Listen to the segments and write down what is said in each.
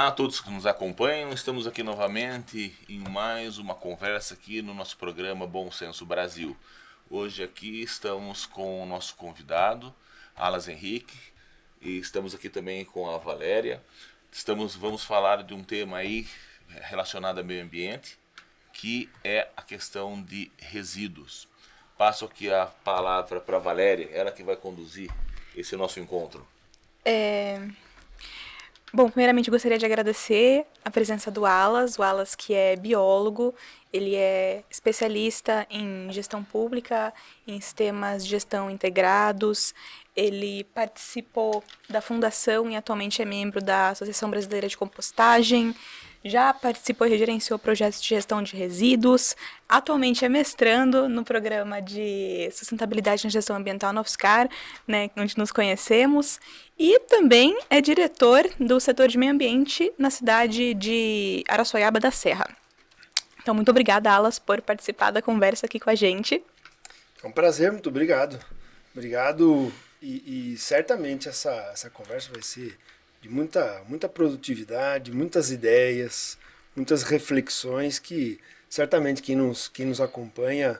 Olá a todos que nos acompanham, estamos aqui novamente em mais uma conversa aqui no nosso programa Bom Senso Brasil. Hoje aqui estamos com o nosso convidado, Alas Henrique, e estamos aqui também com a Valéria. Vamos falar de um tema aí relacionado ao meio ambiente, que é a questão de resíduos. Passo aqui a palavra para a Valéria, ela que vai conduzir esse nosso encontro. Bom, primeiramente gostaria de agradecer a presença do Alas, o Alas que é biólogo, ele é especialista em gestão pública, em sistemas de gestão integrados, ele participou da fundação e atualmente é membro da Associação Brasileira de Compostagem, já participou e gerenciou projetos de gestão de resíduos, atualmente é mestrando no programa de sustentabilidade na gestão ambiental na UFSCar, né, onde nos conhecemos, e também é diretor do setor de meio ambiente na cidade de Araçoiaba da Serra. Então, muito obrigada, Alas, por participar da conversa aqui com a gente. É um prazer, muito obrigado. Obrigado e certamente essa conversa vai ser de muita produtividade, muitas ideias, muitas reflexões que certamente quem nos acompanha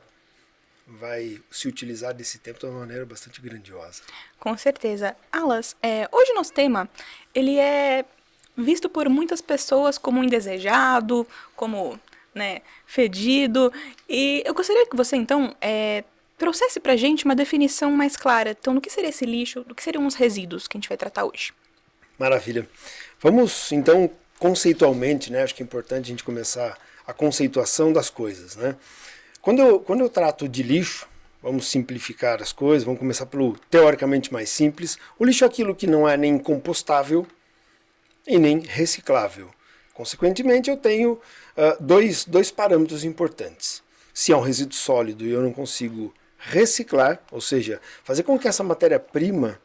vai se utilizar desse tempo de uma maneira bastante grandiosa. Com certeza. Alas, hoje o nosso tema, ele é visto por muitas pessoas como indesejado, como, né, fedido, e eu gostaria que você, então, trouxesse pra gente uma definição mais clara, então, do que seria esse lixo, do que seriam os resíduos que a gente vai tratar hoje. Maravilha. Vamos, então, conceitualmente, né, acho que é importante a gente começar a conceituação das coisas, né? Quando eu trato de lixo, vamos simplificar as coisas, vamos começar pelo teoricamente mais simples. O lixo é aquilo que não é nem compostável e nem reciclável. Consequentemente, eu tenho dois parâmetros importantes. Se é um resíduo sólido e eu não consigo reciclar, ou seja, fazer com que essa matéria-prima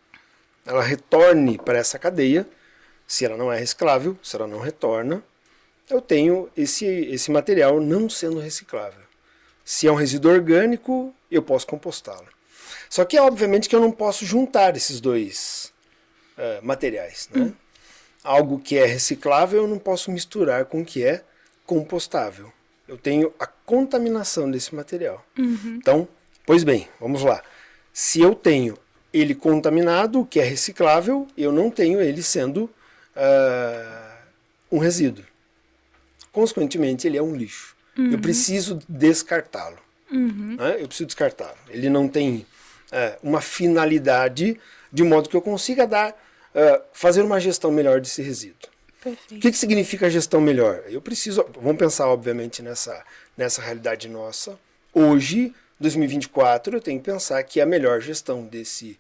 ela retorne para essa cadeia, se ela não é reciclável, se ela não retorna, eu tenho esse material não sendo reciclável. Se é um resíduo orgânico, eu posso compostá-lo. Só que, obviamente, que eu não posso juntar esses dois materiais. Né? Algo que é reciclável, eu não posso misturar com o que é compostável. Eu tenho a contaminação desse material. Então, pois bem, vamos lá. Se eu tenho ele contaminado, que é reciclável, eu não tenho ele sendo um resíduo. Consequentemente, ele é um lixo. Eu preciso descartá-lo. Né? Eu preciso descartá-lo. Ele não tem uma finalidade de modo que eu consiga fazer uma gestão melhor desse resíduo. Perfeito. O que significa gestão melhor? Eu preciso, vamos pensar obviamente nessa realidade nossa. Hoje, 2024, eu tenho que pensar que a melhor gestão desse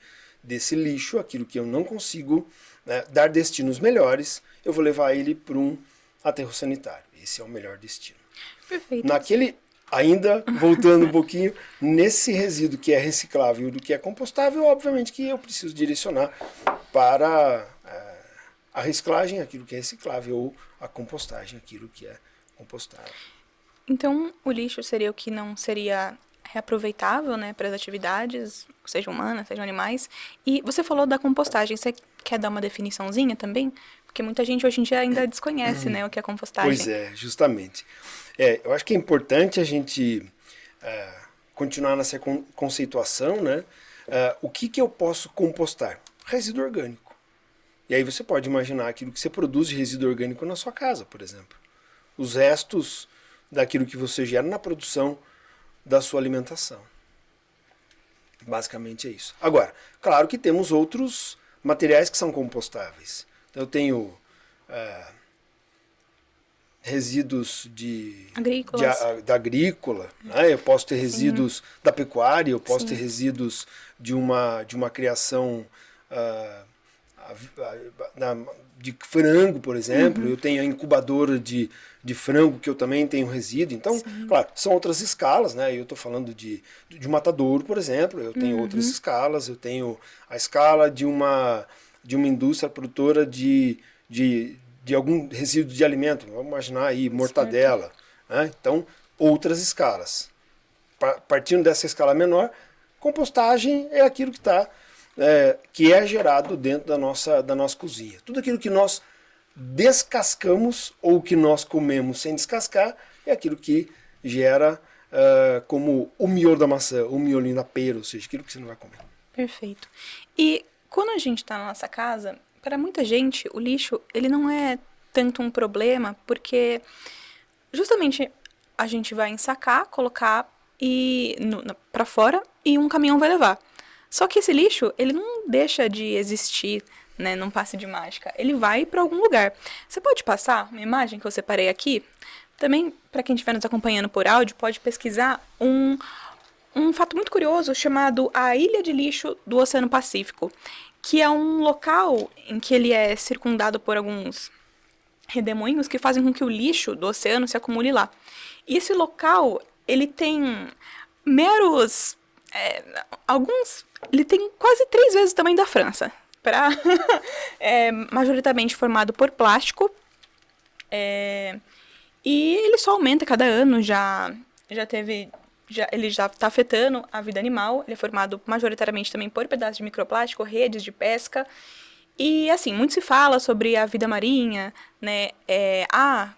lixo, aquilo que eu não consigo dar destinos melhores, eu vou levar ele para um aterro sanitário. Esse é o melhor destino. Perfeito. Ainda voltando um pouquinho, nesse resíduo que é reciclável e do que é compostável, obviamente que eu preciso direcionar para a reciclagem, aquilo que é reciclável, ou a compostagem, aquilo que é compostável. Então, o lixo seria o que não seria reaproveitável, né, para as atividades, sejam humanas, sejam animais. E você falou da compostagem, você quer dar uma definiçãozinha também? Porque muita gente hoje em dia ainda desconhece, né, o que é compostagem. Pois é, justamente. Eu acho que é importante a gente continuar nessa conceituação, né? O que eu posso compostar? Resíduo orgânico. E aí você pode imaginar aquilo que você produz de resíduo orgânico na sua casa, por exemplo. Os restos daquilo que você gera na produção da sua alimentação. Basicamente é isso. Agora, claro que temos outros materiais que são compostáveis. Então, eu tenho resíduos da agrícola, né? Eu posso ter resíduos da pecuária, eu posso ter resíduos de uma criação de frango, por exemplo. Eu tenho a incubadora de frango, que eu também tenho resíduo. Então, claro, são outras escalas, né? Eu estou falando de matadouro, por exemplo. Eu tenho outras escalas. Eu tenho a escala de uma indústria produtora de algum resíduo de alimento. Vamos imaginar aí mortadela. Né? Então, outras escalas. Partindo dessa escala menor, compostagem é aquilo que é gerado dentro da nossa cozinha. Tudo aquilo que nós descascamos ou o que nós comemos sem descascar é aquilo que gera como o miolo da maçã, o miolinho da pera, ou seja, aquilo que você não vai comer. Perfeito. E quando a gente está na nossa casa, para muita gente, o lixo ele não é tanto um problema, porque justamente a gente vai ensacar, colocar para fora e um caminhão vai levar. Só que esse lixo, ele não deixa de existir, né, num passe de mágica. Ele vai para algum lugar. Você pode passar uma imagem que eu separei aqui? Também, para quem estiver nos acompanhando por áudio, pode pesquisar um fato muito curioso chamado a Ilha de Lixo do Oceano Pacífico, que é um local em que ele é circundado por alguns redemoinhos que fazem com que o lixo do oceano se acumule lá. E esse local, ele tem meros... ele tem quase 3 vezes o tamanho da França. Majoritariamente formado por plástico. E ele só aumenta cada ano, ele já está afetando a vida animal. Ele é formado majoritariamente também por pedaços de microplástico, redes de pesca. E, assim, muito se fala sobre a vida marinha, né?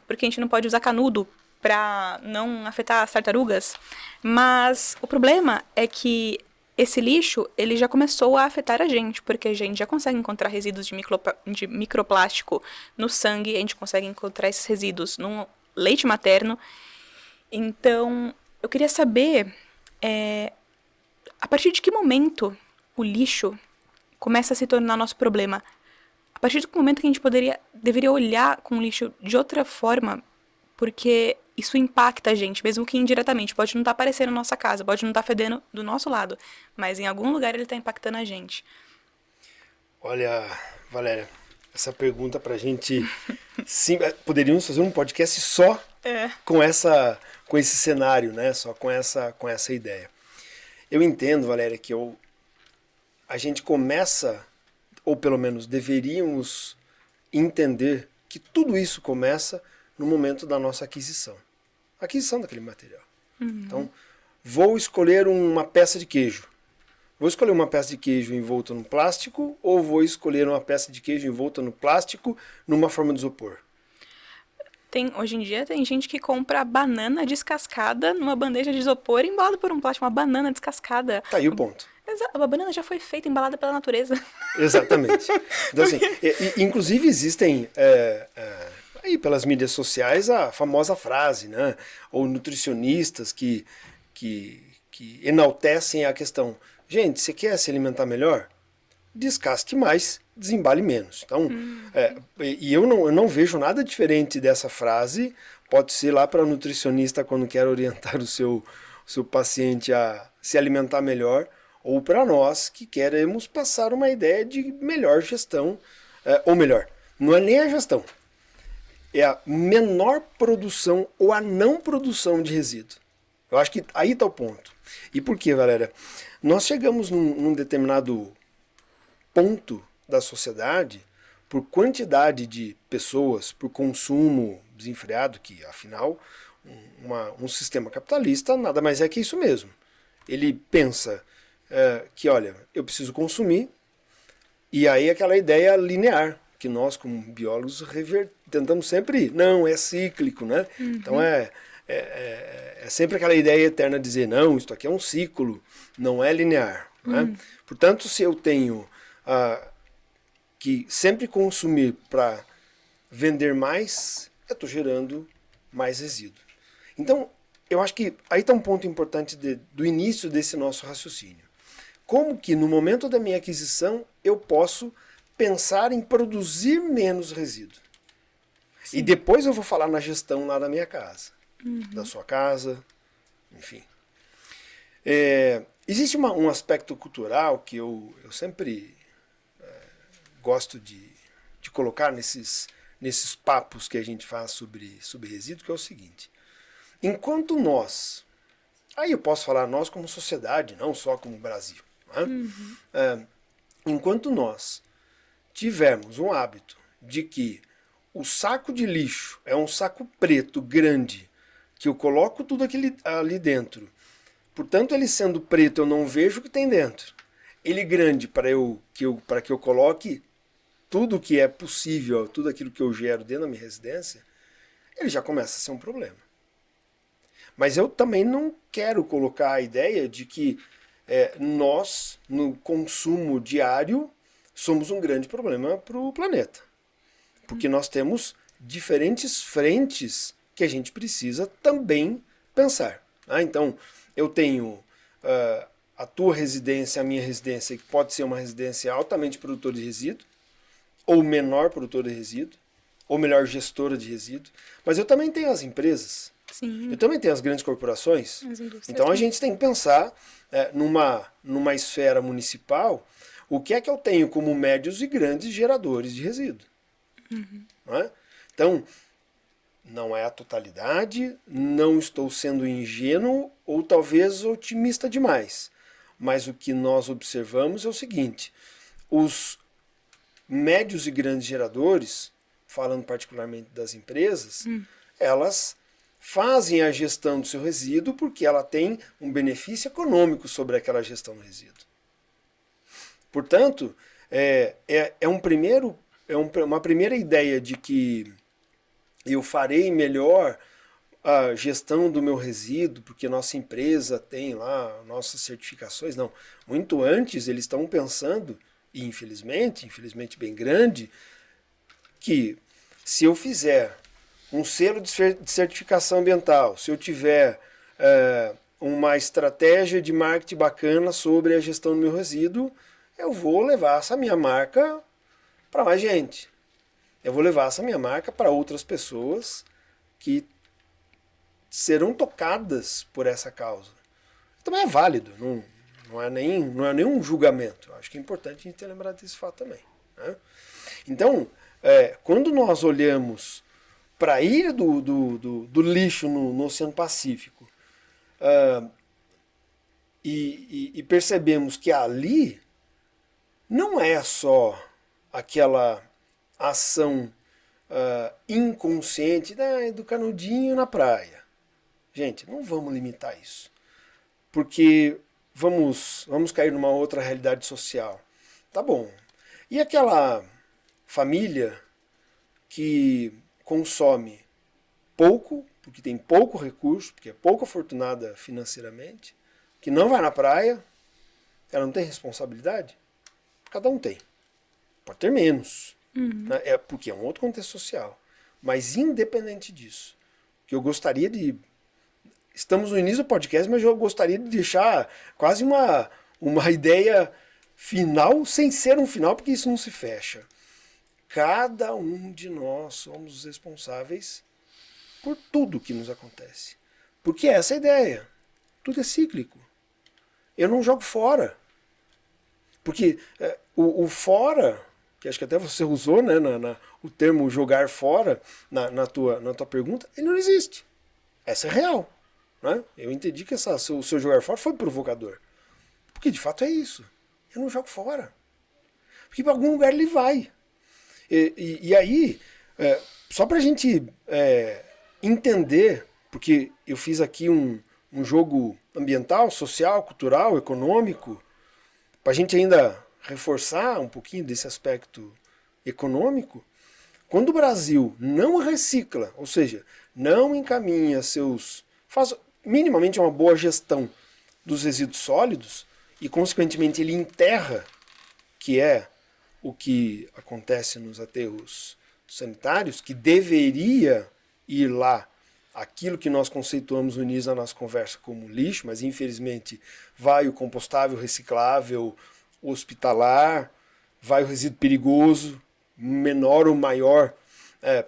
Porque a gente não pode usar canudo para não afetar as tartarugas. Mas o problema é que esse lixo, ele já começou a afetar a gente, porque a gente já consegue encontrar resíduos de microplástico no sangue, a gente consegue encontrar esses resíduos no leite materno. Então, eu queria saber, a partir de que momento o lixo começa a se tornar nosso problema? A partir do momento que a gente deveria olhar com o lixo de outra forma, porque isso impacta a gente, mesmo que indiretamente. Pode não estar aparecendo na nossa casa, pode não estar fedendo do nosso lado, mas em algum lugar ele está impactando a gente. Olha, Valéria, essa pergunta pra gente... Sim, poderíamos fazer um podcast só com esse cenário, né? Só com essa ideia. Eu entendo, Valéria, que a gente começa, ou pelo menos deveríamos entender que tudo isso começa no momento da nossa aquisição daquele material. Então, vou escolher uma peça de queijo. Vou escolher uma peça de queijo envolta no plástico ou vou escolher uma peça de queijo envolta no plástico numa forma de isopor? Hoje em dia tem gente que compra banana descascada numa bandeja de isopor embalada por um plástico, uma banana descascada. Tá aí o ponto. Exato, a banana já foi feita, embalada pela natureza. Exatamente. Então, assim, inclusive existem aí pelas mídias sociais a famosa frase, né? Ou nutricionistas que enaltecem a questão. Gente, você quer se alimentar melhor? Descasque mais, desembale menos. Então, e eu não vejo nada diferente dessa frase. Pode ser lá para o nutricionista quando quer orientar o seu paciente a se alimentar melhor, ou para nós que queremos passar uma ideia de melhor gestão, ou melhor, não é nem a gestão, é a menor produção ou a não produção de resíduo. Eu acho que aí está o ponto. E por quê, Valéria? Nós chegamos num determinado ponto da sociedade, por quantidade de pessoas, por consumo desenfreado, que afinal um sistema capitalista nada mais é que isso mesmo. Ele pensa que, olha, eu preciso consumir, e aí aquela ideia linear, que nós como biólogos tentamos sempre, não, é cíclico, né? Então é sempre aquela ideia eterna de dizer, não, isso aqui é um ciclo, não é linear. Né? Portanto, se eu tenho que sempre consumir para vender mais, eu estou gerando mais resíduo. Então, eu acho que aí está um ponto importante do início desse nosso raciocínio. Como que no momento da minha aquisição eu posso pensar em produzir menos resíduo? Sim. E depois eu vou falar na gestão lá da minha casa, da sua casa, enfim. Existe um aspecto cultural que eu sempre gosto de colocar nesses papos que a gente faz sobre resíduo, que é o seguinte. Enquanto nós, aí eu posso falar nós como sociedade, não só como Brasil, né? Enquanto nós tivermos um hábito de que o saco de lixo é um saco preto grande, que eu coloco tudo ali dentro, portanto ele sendo preto eu não vejo o que tem dentro, ele grande para que eu coloque tudo que é possível, tudo aquilo que eu gero dentro da minha residência, ele já começa a ser um problema. Mas eu também não quero colocar a ideia de que nós, no consumo diário, somos um grande problema para o planeta. Porque nós temos diferentes frentes que a gente precisa também pensar. Então, eu tenho a tua residência, a minha residência, que pode ser uma residência altamente produtora de resíduo, ou menor produtora de resíduo, ou melhor gestora de resíduo. Mas eu também tenho as empresas. Sim. Eu também tenho as grandes corporações. As indústrias Então a também. gente tem que pensar numa esfera municipal o que é que eu tenho como médios e grandes geradores de resíduo. Não é? Então, não é a totalidade, não estou sendo ingênuo ou talvez otimista demais. Mas o que nós observamos é o seguinte: os médios e grandes geradores, falando particularmente das empresas, elas fazem a gestão do seu resíduo porque ela tem um benefício econômico sobre aquela gestão do resíduo. Portanto, uma primeira ideia de que eu farei melhor a gestão do meu resíduo, porque nossa empresa tem lá nossas certificações. Não. Muito antes, eles estão pensando, e infelizmente bem grande, que se eu fizer um selo de certificação ambiental, se eu tiver uma estratégia de marketing bacana sobre a gestão do meu resíduo, eu vou levar essa minha marca para mais gente. Eu vou levar essa minha marca para outras pessoas que serão tocadas por essa causa. Também é válido, não é nenhum julgamento. Eu acho que é importante a gente ter lembrado desse fato também. Né? Então, quando nós olhamos para a ilha do lixo no Oceano Pacífico e percebemos que ali não é só aquela ação inconsciente do canudinho na praia. Gente, não vamos limitar isso. Porque vamos cair numa outra realidade social. Tá bom. E aquela família que consome pouco, porque tem pouco recurso, porque é pouco afortunada financeiramente, que não vai na praia, ela não tem responsabilidade? Cada um tem. Pode ter menos. Né? Porque é um outro contexto social. Mas independente disso, que eu gostaria de... Estamos no início do podcast, mas eu gostaria de deixar quase uma ideia final, sem ser um final, porque isso não se fecha. Cada um de nós somos os responsáveis por tudo que nos acontece. Porque essa é a ideia. Tudo é cíclico. Eu não jogo fora. Porque o fora, que acho que até você usou, né, o termo jogar fora na tua pergunta, ele não existe. Essa é real. Né? Eu entendi que o seu jogar fora foi provocador. Porque de fato é isso. Eu não jogo fora. Porque para algum lugar ele vai. E aí, só para a gente entender, porque eu fiz aqui um jogo ambiental, social, cultural, econômico, para a gente ainda reforçar um pouquinho desse aspecto econômico, quando o Brasil não recicla, ou seja, não encaminha faz minimamente uma boa gestão dos resíduos sólidos e, consequentemente, ele enterra, que é o que acontece nos aterros sanitários, que deveria ir lá aquilo que nós conceituamos no início da nossa conversa como lixo, mas infelizmente vai o compostável, reciclável, hospitalar, vai o resíduo perigoso, menor ou maior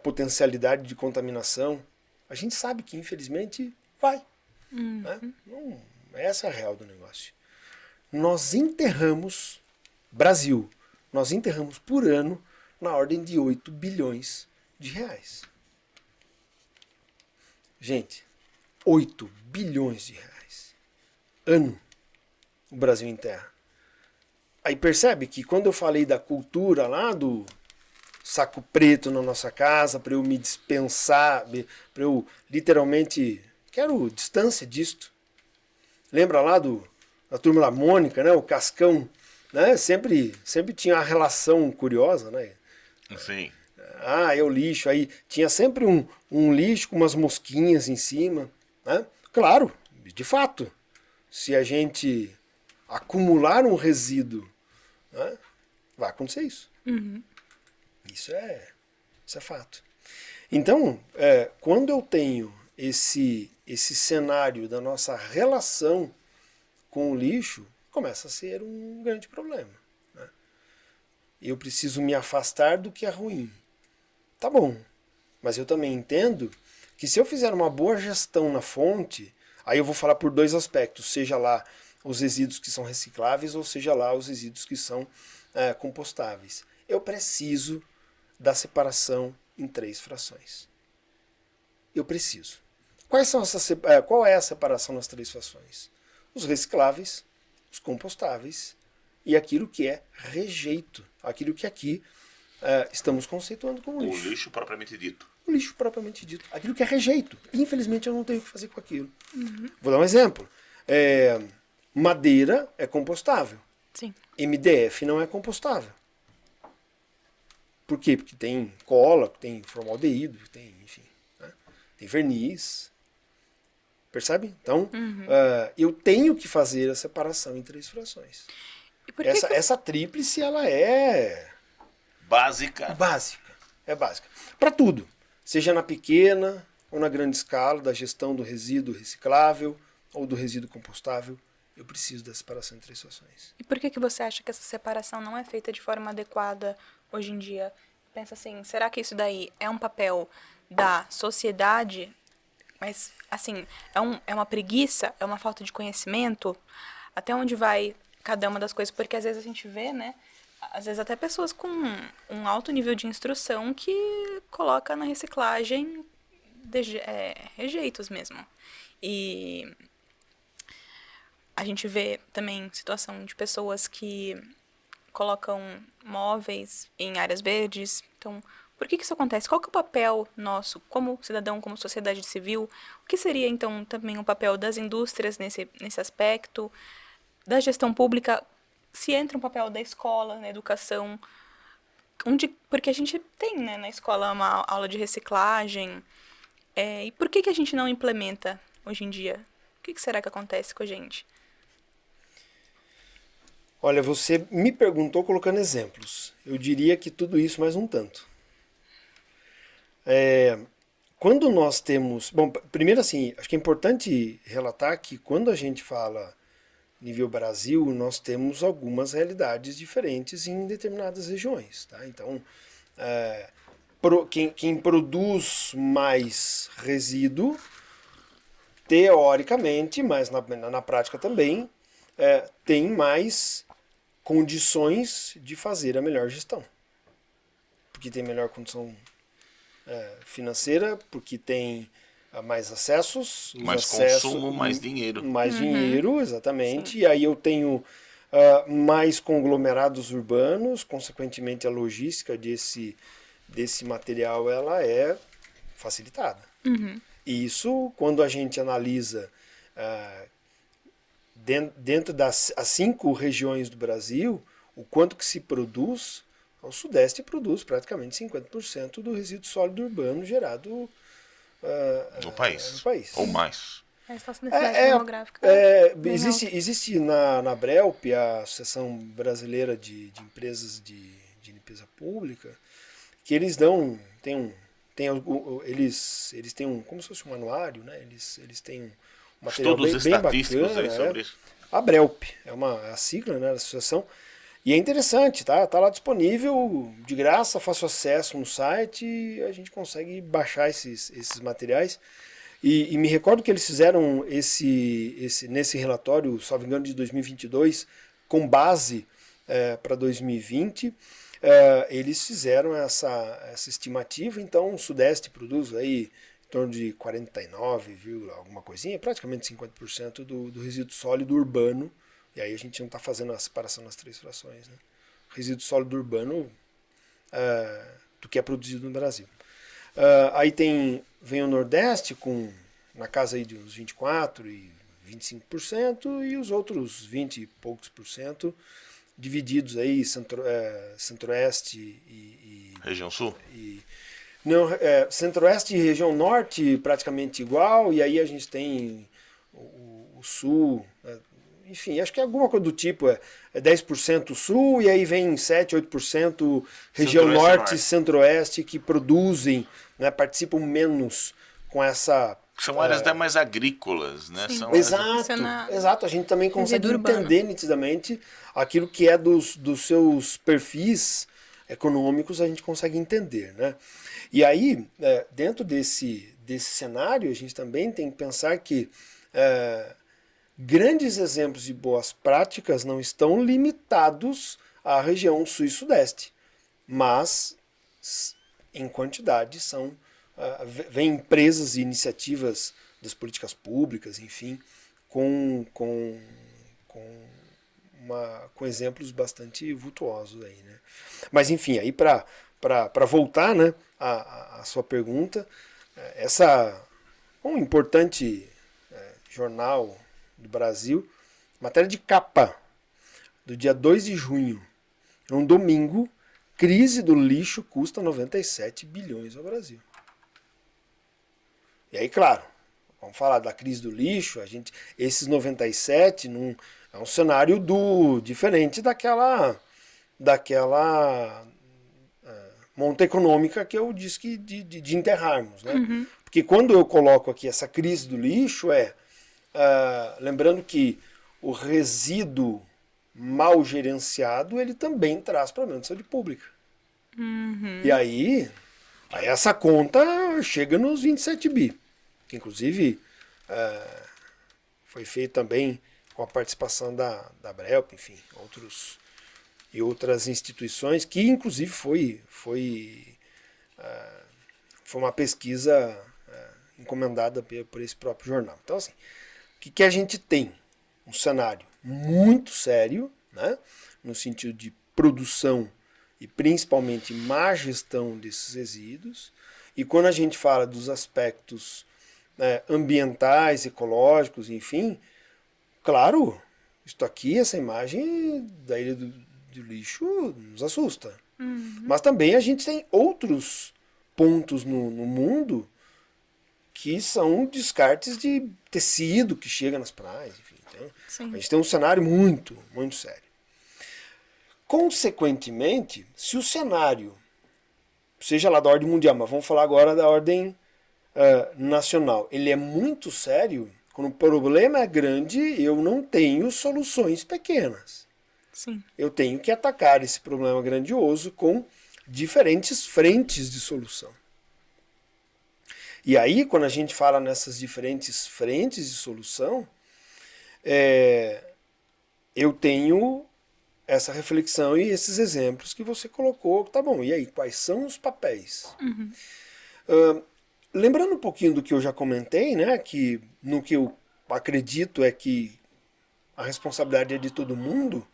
potencialidade de contaminação. A gente sabe que infelizmente vai. Né? Não, essa é a real do negócio. Nós enterramos, Brasil, nós enterramos por ano na ordem de 8 bilhões de reais. Gente, 8 bilhões de reais. Ano o Brasil enterra. Aí percebe que quando eu falei da cultura lá do saco preto na nossa casa, para eu me dispensar, para eu literalmente... Quero distância disto. Lembra lá da turma da Mônica, né? O Cascão, né? Sempre tinha uma relação curiosa, né? Sim. Ah, é o lixo. Aí tinha sempre um lixo com umas mosquinhas em cima. Né? Claro, de fato, se a gente acumular um resíduo, né, vai acontecer isso. Isso é fato. Então, quando eu tenho esse cenário da nossa relação com o lixo, começa a ser um grande problema. Né? Eu preciso me afastar do que é ruim. Tá bom, mas eu também entendo que se eu fizer uma boa gestão na fonte, aí eu vou falar por dois aspectos, seja lá os resíduos que são recicláveis ou seja lá os resíduos que são compostáveis. Eu preciso da separação em 3 frações. Eu preciso. Qual é a separação nas 3 frações? Os recicláveis, os compostáveis e aquilo que é rejeito, aquilo que aqui estamos conceituando como lixo. O lixo propriamente dito. O lixo propriamente dito. Aquilo que é rejeito. Infelizmente eu não tenho o que fazer com aquilo. Vou dar um exemplo. Madeira é compostável. Sim. MDF não é compostável. Por quê? Porque tem cola, tem formaldeído, tem, enfim, né? Tem verniz. Percebe? Então, eu tenho que fazer a separação em 3 frações. Essa tríplice, ela é Básica. básica. É básica. Para tudo. Seja na pequena ou na grande escala, da gestão do resíduo reciclável ou do resíduo compostável, eu preciso da separação em 3 frações. E por que você acha que essa separação não é feita de forma adequada hoje em dia? Pensa assim, será que isso daí é um papel da sociedade? Mas, assim, é uma preguiça? É uma falta de conhecimento? Até onde vai cada uma das coisas? Porque às vezes a gente vê, né? Às vezes até pessoas com um alto nível de instrução que coloca na reciclagem rejeitos mesmo. E a gente vê também situação de pessoas que colocam móveis em áreas verdes. Então, por que isso acontece? Qual que é o papel nosso, como cidadão, como sociedade civil? O que seria, então, também o papel das indústrias nesse aspecto? Da gestão pública? Se entra um papel da escola, na educação? Porque a gente tem, né, na escola uma aula de reciclagem. E por que a gente não implementa hoje em dia? O que será que acontece com a gente? Olha, você me perguntou colocando exemplos. Eu diria que tudo isso mais um tanto. Quando nós temos... Bom, primeiro assim, acho que é importante relatar que quando a gente fala nível Brasil, nós temos algumas realidades diferentes em determinadas regiões. Tá? Então, quem produz mais resíduo, teoricamente, mas na prática também, tem mais condições de fazer a melhor gestão. Porque tem melhor condição financeira, porque tem mais acessos. Mais consumo, mais dinheiro. Mais dinheiro, exatamente. Sim. E aí eu tenho mais conglomerados urbanos, consequentemente a logística desse material ela é facilitada. E isso, quando a gente analisa dentro das 5 regiões do Brasil, o quanto que se produz, o Sudeste produz praticamente 50% do resíduo sólido urbano gerado no país. Ou mais. A situação da cidade demográfica. Existe na Brelp, a Associação Brasileira de Empresas de Limpeza Pública, que eles eles têm como se fosse um anuário, né? Eles têm um material bem bacana. Aí sobre isso. A Brelp, a sigla, né, da associação. E é interessante, tá? Tá lá disponível de graça, fácil acesso no site e a gente consegue baixar esses materiais. E me recordo que eles fizeram nesse relatório, salvo engano, de 2022, com base para 2020, eles fizeram essa estimativa. Então o Sudeste produz aí em torno de 49, alguma coisinha, praticamente 50% do resíduo sólido urbano. E aí a gente não está fazendo a separação nas 3 frações. Né? Resíduo sólido urbano do que é produzido no Brasil. Aí vem o Nordeste com na casa aí de uns 24% e 25%, e os outros 20 e poucos por cento divididos aí, Centro-Oeste Região Sul? Não, Centro-Oeste e região Norte praticamente igual, e aí a gente tem o Sul, enfim, acho que é alguma coisa do tipo, é 10% Sul, e aí vem 7, 8% região Norte e Centro-Oeste que produzem, né, participam menos com essa... São áreas até mais agrícolas, né? São Exato, a gente também consegue entender nitidamente aquilo que é dos seus perfis econômicos, a gente consegue entender, né? E aí, dentro desse cenário, a gente também tem que pensar que grandes exemplos de boas práticas não estão limitados à região sul e sudeste, mas em quantidade vem empresas e iniciativas das políticas públicas, enfim, com exemplos bastante vultuosos aí, né? Mas enfim, aí para voltar, né, a sua pergunta, um importante jornal do Brasil, matéria de capa do dia 2 de junho, um domingo, crise do lixo custa 97 bilhões ao Brasil. E aí, claro, vamos falar da crise do lixo, esses 97 é um cenário diferente daquela monta econômica que eu disse que de enterrarmos, né? Uhum. Porque quando eu coloco aqui essa crise do lixo, lembrando que o resíduo mal gerenciado, ele também traz problema de saúde pública. Uhum. E aí essa conta chega nos 27 bi. Que inclusive foi feito também com a participação da Brelp, enfim, outras instituições, que inclusive foi uma pesquisa encomendada por esse próprio jornal. Então, assim, o que a gente tem? Um cenário muito sério, né, no sentido de produção e principalmente má gestão desses resíduos. E quando a gente fala dos aspectos ambientais, ecológicos, enfim, claro, essa imagem da ilha do lixo nos assusta. Uhum. Mas também a gente tem outros pontos no mundo que são descartes de tecido que chega nas praias. Enfim, então, a gente tem um cenário muito, muito sério. Consequentemente, se o cenário, seja lá da ordem mundial, mas vamos falar agora da ordem nacional, ele é muito sério, quando o problema é grande, eu não tenho soluções pequenas. Sim. Eu tenho que atacar esse problema grandioso com diferentes frentes de solução. E aí, quando a gente fala nessas diferentes frentes de solução, eu tenho essa reflexão e esses exemplos que você colocou. Tá bom, e aí, quais são os papéis? Uhum. Lembrando um pouquinho do que eu já comentei, né, que no que eu acredito é que a responsabilidade é de todo mundo,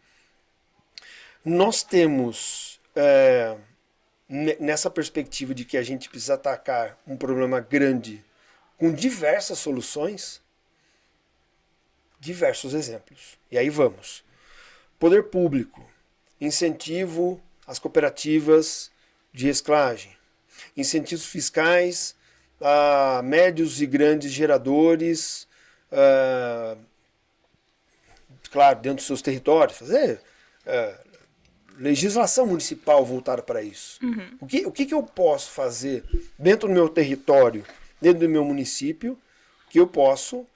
nós temos, nessa perspectiva de que a gente precisa atacar um problema grande com diversas soluções, diversos exemplos. E aí vamos. Poder público, incentivo às cooperativas de reciclagem, incentivos fiscais a médios e grandes geradores, claro, dentro dos seus territórios, fazer legislação municipal voltada para isso. Uhum. O que eu posso fazer dentro do meu território, dentro do meu município, que eu posso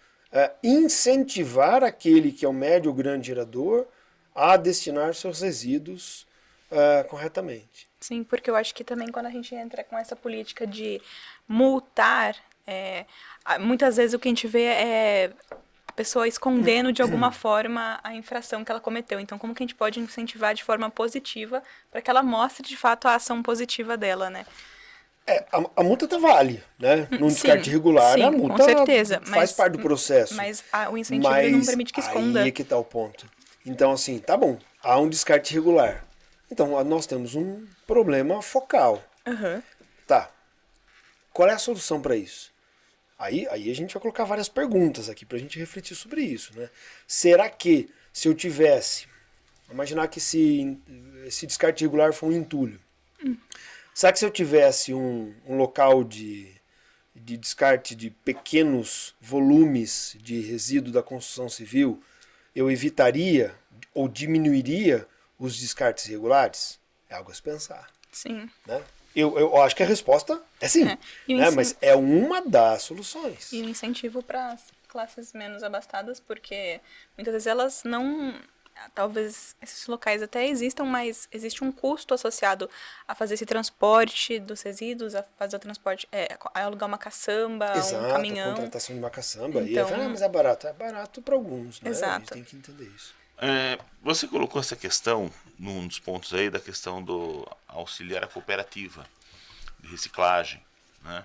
incentivar aquele que é o médio ou grande gerador a destinar seus resíduos corretamente. Sim, porque eu acho que também quando a gente entra com essa política de multar, muitas vezes o que a gente vê é a pessoa escondendo de alguma forma a infração que ela cometeu. Então, como que a gente pode incentivar de forma positiva para que ela mostre de fato a ação positiva dela, né? A multa tá vale, né? Num descarte regular, sim, a multa com certeza, faz parte do processo. Mas o incentivo ele não permite que esconda. Aí é que tá o ponto. Então, assim, tá bom, há um descarte regular. Então, nós temos um problema focal. Uhum. Tá. Qual é a solução para isso? Aí a gente vai colocar várias perguntas aqui pra gente refletir sobre isso, né? Será que se eu tivesse imaginar que esse descarte irregular foi um entulho. Será que se eu tivesse um local de descarte de pequenos volumes de resíduo da construção civil, eu evitaria ou diminuiria os descartes irregulares? É algo a se pensar. Sim. Né? Eu acho que a resposta é sim, né? Mas é uma das soluções. E o incentivo para as classes menos abastadas, porque muitas vezes elas não... Talvez esses locais até existam, mas existe um custo associado a fazer esse transporte dos resíduos, a fazer o transporte, a alugar uma caçamba, Exato, um caminhão. a contratação de uma caçamba. Então, e aí fala, mas é barato. É barato para alguns, né? Exato. A gente tem que entender isso. Você colocou essa questão, num dos pontos aí, da questão do auxiliar à cooperativa de reciclagem, né?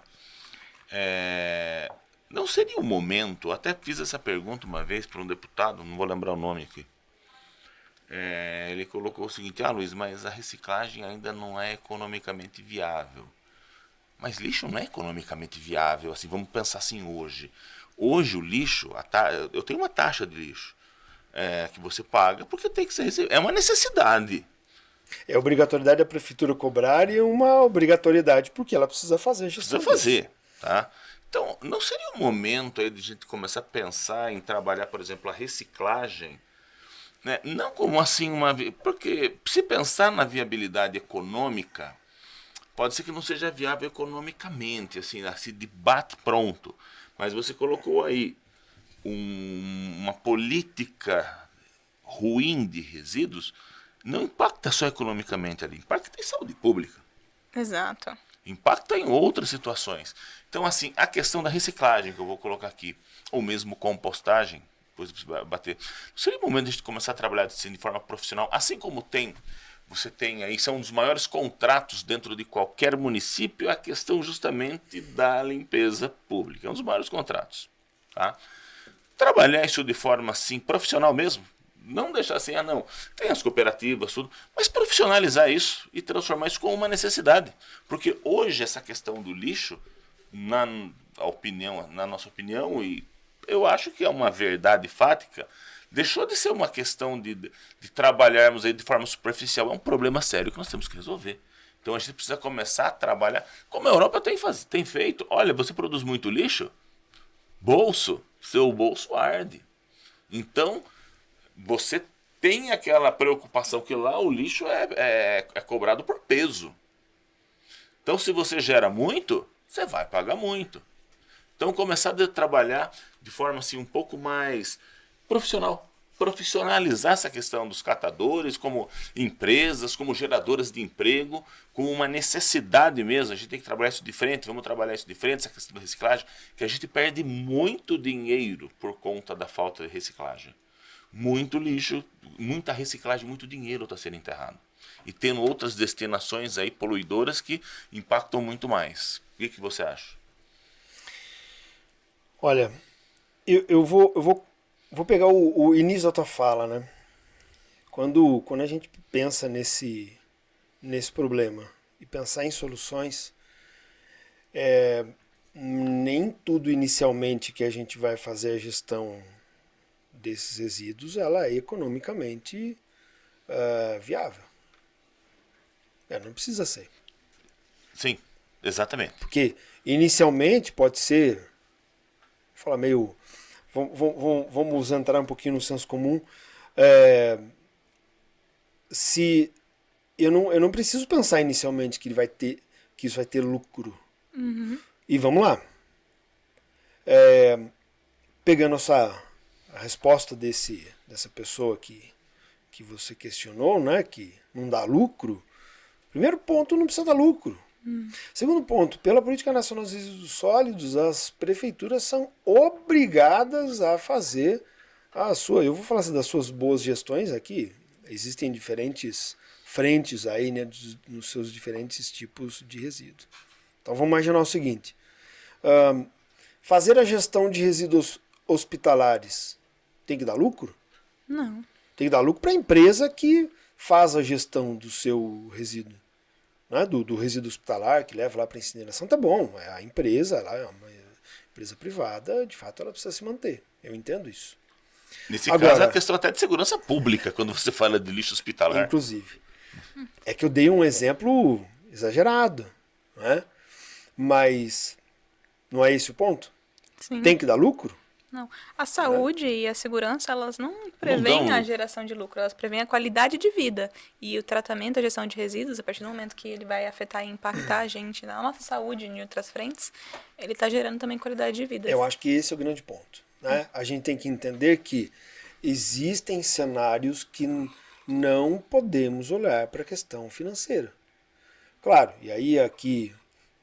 Não seria o momento, até fiz essa pergunta uma vez para um deputado, não vou lembrar o nome aqui. Ele colocou o seguinte: Luiz, mas a reciclagem ainda não é economicamente viável. Mas lixo não é economicamente viável, assim, vamos pensar assim hoje. Hoje o lixo, eu tenho uma taxa de lixo que você paga porque tem que ser recebido. É uma necessidade. É obrigatoriedade da prefeitura cobrar e uma obrigatoriedade porque ela precisa fazer a gestão. Precisa fazer, tá? Então, não seria o momento aí de a gente começar a pensar em trabalhar, por exemplo, a reciclagem, né? Não como assim porque se pensar na viabilidade econômica, pode ser que não seja viável economicamente, assim de bate pronto. Mas você colocou aí uma política ruim de resíduos, não impacta só economicamente ali, impacta em saúde pública. Exato. Impacta em outras situações. Então, assim, a questão da reciclagem que eu vou colocar aqui, ou mesmo compostagem, depois você bater, seria o momento de a gente começar a trabalhar assim, de forma profissional, assim como você tem aí, são um dos maiores contratos dentro de qualquer município, a questão justamente da limpeza pública, é um dos maiores contratos, tá? Trabalhar isso de forma assim, profissional mesmo, não deixar assim, não, tem as cooperativas, tudo, mas profissionalizar isso e transformar isso como uma necessidade. Porque hoje essa questão do lixo, na nossa opinião, e eu acho que é uma verdade fática, deixou de ser uma questão de trabalharmos aí de forma superficial. É um problema sério que nós temos que resolver. Então a gente precisa começar a trabalhar, como a Europa tem feito. Olha, você produz muito lixo, seu bolso arde. Então, você tem aquela preocupação que lá o lixo é cobrado por peso. Então, se você gera muito, você vai pagar muito. Então, começar a trabalhar de forma assim, um pouco mais profissional. Profissionalizar essa questão dos catadores como empresas, como geradoras de emprego, como uma necessidade mesmo. A gente tem que trabalhar isso de frente, vamos trabalhar isso de frente, essa questão da reciclagem, que a gente perde muito dinheiro por conta da falta de reciclagem. Muito lixo, muita reciclagem, muito dinheiro está sendo enterrado. E tendo outras destinações aí poluidoras que impactam muito mais. O que você acha? Olha, eu vou pegar o início da tua fala, né? Quando a gente pensa nesse problema e pensar em soluções, nem tudo inicialmente que a gente vai fazer a gestão desses resíduos, ela é economicamente viável. Não precisa ser. Sim, exatamente. Porque inicialmente pode ser, vou falar meio, vamos entrar um pouquinho no senso comum, se eu não preciso pensar inicialmente que isso vai ter lucro. Uhum. E vamos lá. Pegando a resposta dessa pessoa que você questionou, né, que não dá lucro, primeiro ponto, não precisa dar lucro. Segundo ponto, pela Política Nacional dos Resíduos Sólidos, as prefeituras são obrigadas a fazer eu vou falar assim, das suas boas gestões aqui, existem diferentes frentes aí, né, nos seus diferentes tipos de resíduos. Então vamos imaginar o seguinte, fazer a gestão de resíduos hospitalares tem que dar lucro? Não. Tem que dar lucro para a empresa que faz a gestão do seu resíduo, né? do resíduo hospitalar, que leva lá para incineração, tá bom. A empresa, ela é uma empresa privada, de fato ela precisa se manter. Eu entendo isso. Nesse Agora, caso, é a questão até de segurança pública, quando você fala de lixo hospitalar. inclusive. É que eu dei um exemplo exagerado, né? Mas não é esse o ponto? Sim. Tem que dar lucro? Não. A saúde e a segurança, elas não preveem dão a lucro. geração de lucro, elas preveem a qualidade de vida. E o tratamento, a gestão de resíduos, a partir do momento que ele vai afetar e impactar a gente na nossa saúde em outras frentes, ele está gerando também qualidade de vida. Eu acho que esse é o grande ponto, né? A gente tem que entender que existem cenários que não podemos olhar para a questão financeira. Claro, e aí aqui,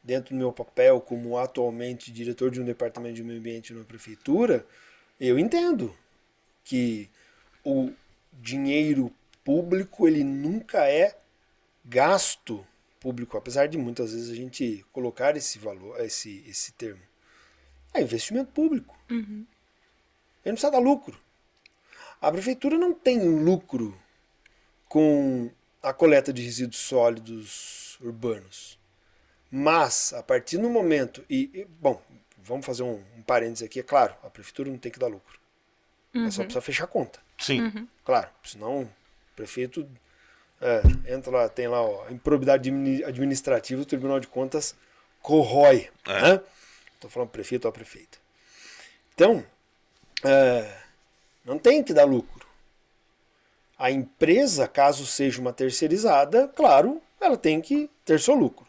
dentro do meu papel como atualmente diretor de um departamento de meio ambiente numa prefeitura, eu entendo que o dinheiro público ele nunca é gasto público, apesar de muitas vezes a gente colocar esse valor, esse termo. É investimento público. Ele não precisa dar lucro. A prefeitura não tem lucro com a coleta de resíduos sólidos urbanos. Mas, a partir do momento... bom, vamos fazer um parênteses aqui. É claro, a prefeitura não tem que dar lucro. Ela só precisa fechar a conta. Sim. Claro, senão o prefeito entra lá, tem lá ó, a improbidade administrativa, o Tribunal de Contas corrói. Né? Estou falando prefeito ou a prefeita. Então, não tem que dar lucro. A empresa, caso seja uma terceirizada, claro, ela tem que ter seu lucro.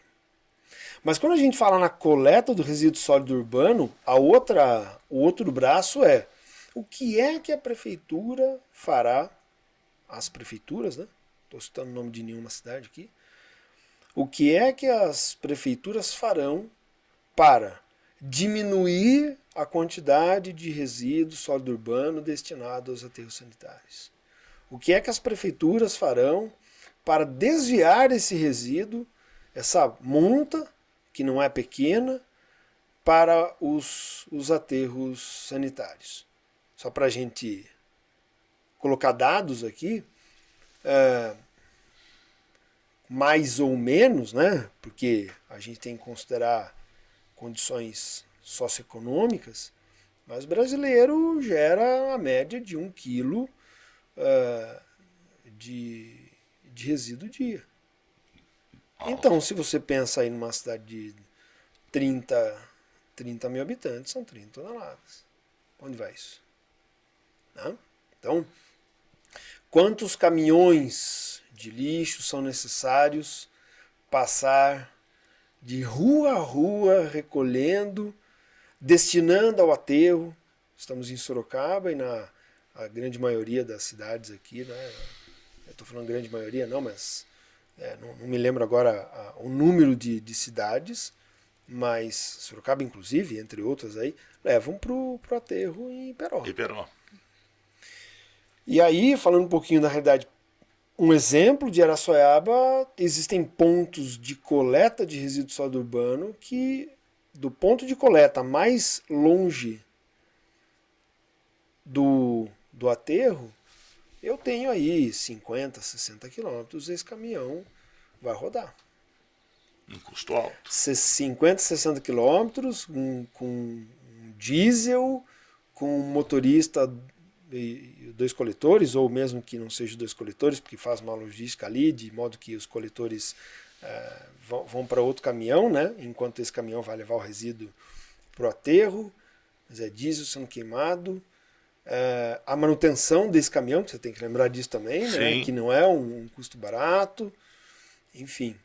Mas quando a gente fala na coleta do resíduo sólido urbano, o outro braço é o que é que a prefeitura fará, as prefeituras, né? Estou citando o nome de nenhuma cidade aqui. O que é que as prefeituras farão para diminuir a quantidade de resíduo sólido urbano destinado aos aterros sanitários? O que é que as prefeituras farão para desviar esse resíduo, essa monta, que não é pequena, para os aterros sanitários? Só para a gente colocar dados aqui, mais ou menos, né? Porque a gente tem que considerar condições socioeconômicas, mas o brasileiro gera a média de 1 quilo de resíduo dia. Então, se você pensa aí numa cidade de 30 mil habitantes, são 30 toneladas. Onde vai isso? Não? Então, quantos caminhões de lixo são necessários passar de rua a rua, recolhendo, destinando ao aterro? Estamos em Sorocaba e a grande maioria das cidades aqui, né? Eu estou falando grande maioria, não, mas não me lembro agora o número de cidades, mas Sorocaba, inclusive, entre outras aí, levam para o aterro em Iperó. E aí, falando um pouquinho, na realidade, um exemplo de Araçoiaba, existem pontos de coleta de resíduo sólido urbano que, do ponto de coleta mais longe do aterro, eu tenho aí 50, 60 quilômetros, esse caminhão vai rodar. Um custo alto. 50, 60 quilômetros, com diesel, com motorista e 2 coletores, ou mesmo que não seja 2 coletores, porque faz uma logística ali, de modo que os coletores vão para outro caminhão, né? Enquanto esse caminhão vai levar o resíduo para o aterro, mas é diesel sendo queimado. A manutenção desse caminhão, que você tem que lembrar disso também, né? Que não é um custo barato, enfim.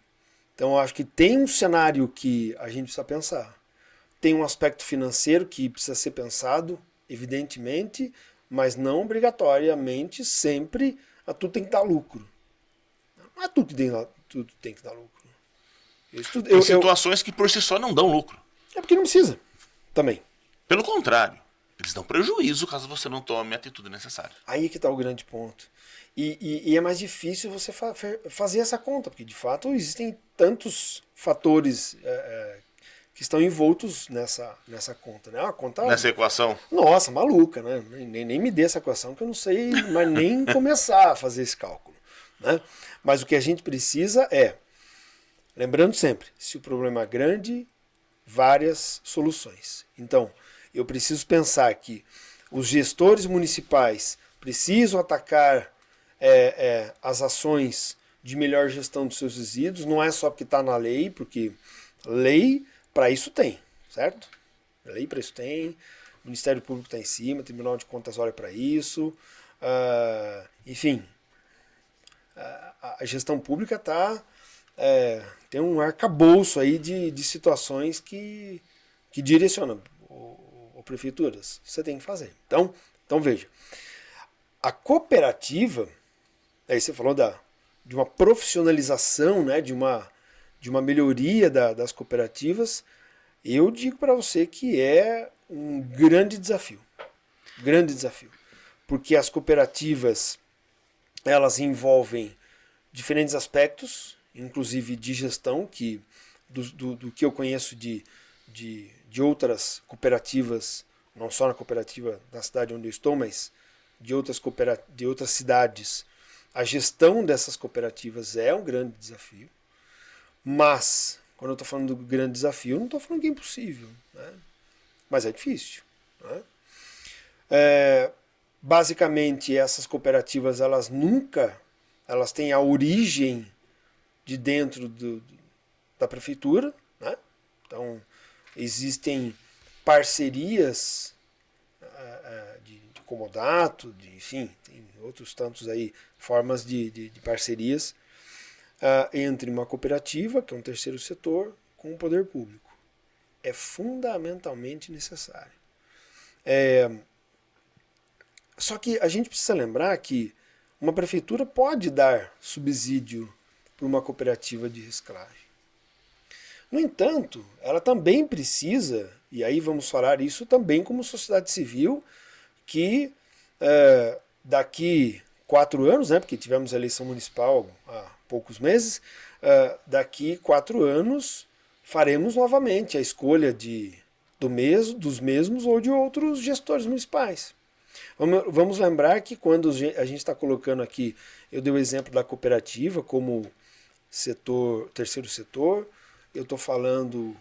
Então eu acho que tem um cenário que a gente precisa pensar. Tem um aspecto financeiro que precisa ser pensado, evidentemente, mas não obrigatoriamente sempre tudo tem que dar lucro. Não é tudo tem que dar lucro. Tem situações que por si só não dão lucro. É porque não precisa também. Pelo contrário, eles dão prejuízo caso você não tome a atitude necessária. Aí que está o grande ponto. E é mais difícil você fazer essa conta, porque de fato existem tantos fatores que estão envoltos nessa conta. Né? Nessa equação. Nossa, maluca, né? Nem me dê essa equação que eu não sei mas nem começar a fazer esse cálculo. Né? Mas o que a gente precisa lembrando sempre, se o problema é grande, várias soluções. Então, eu preciso pensar que os gestores municipais precisam atacar as ações de melhor gestão dos seus resíduos, não é só porque está na lei, porque lei para isso tem, certo? Lei para isso tem, o Ministério Público está em cima, o Tribunal de Contas olha para isso, enfim, a gestão pública tem um arcabouço aí de situações que direcionam prefeituras. Você tem que fazer. Então veja, a cooperativa, aí você falou de uma profissionalização, né, de uma melhoria das cooperativas, eu digo para você que é um grande desafio. Grande desafio. Porque as cooperativas, elas envolvem diferentes aspectos, inclusive de gestão, do que eu conheço de outras cooperativas, não só na cooperativa da cidade onde eu estou, mas de outras cidades. A gestão dessas cooperativas é um grande desafio, mas, quando eu estou falando do grande desafio, eu não estou falando que é impossível, né? Mas é difícil. Né? Basicamente, essas cooperativas, elas têm a origem de dentro da prefeitura, né? Então, existem parcerias de comodato, enfim, tem outros tantos aí, formas de parcerias entre uma cooperativa, que é um terceiro setor, com o poder público. É fundamentalmente necessário. Só que a gente precisa lembrar que uma prefeitura pode dar subsídio para uma cooperativa de reciclagem. No entanto, ela também precisa, e aí vamos falar isso também como sociedade civil, que daqui 4 anos, né, porque tivemos a eleição municipal há poucos meses, daqui 4 anos faremos novamente a escolha dos mesmos ou de outros gestores municipais. Vamos lembrar que quando a gente está colocando aqui, eu dei o exemplo da cooperativa como terceiro setor, eu estou falando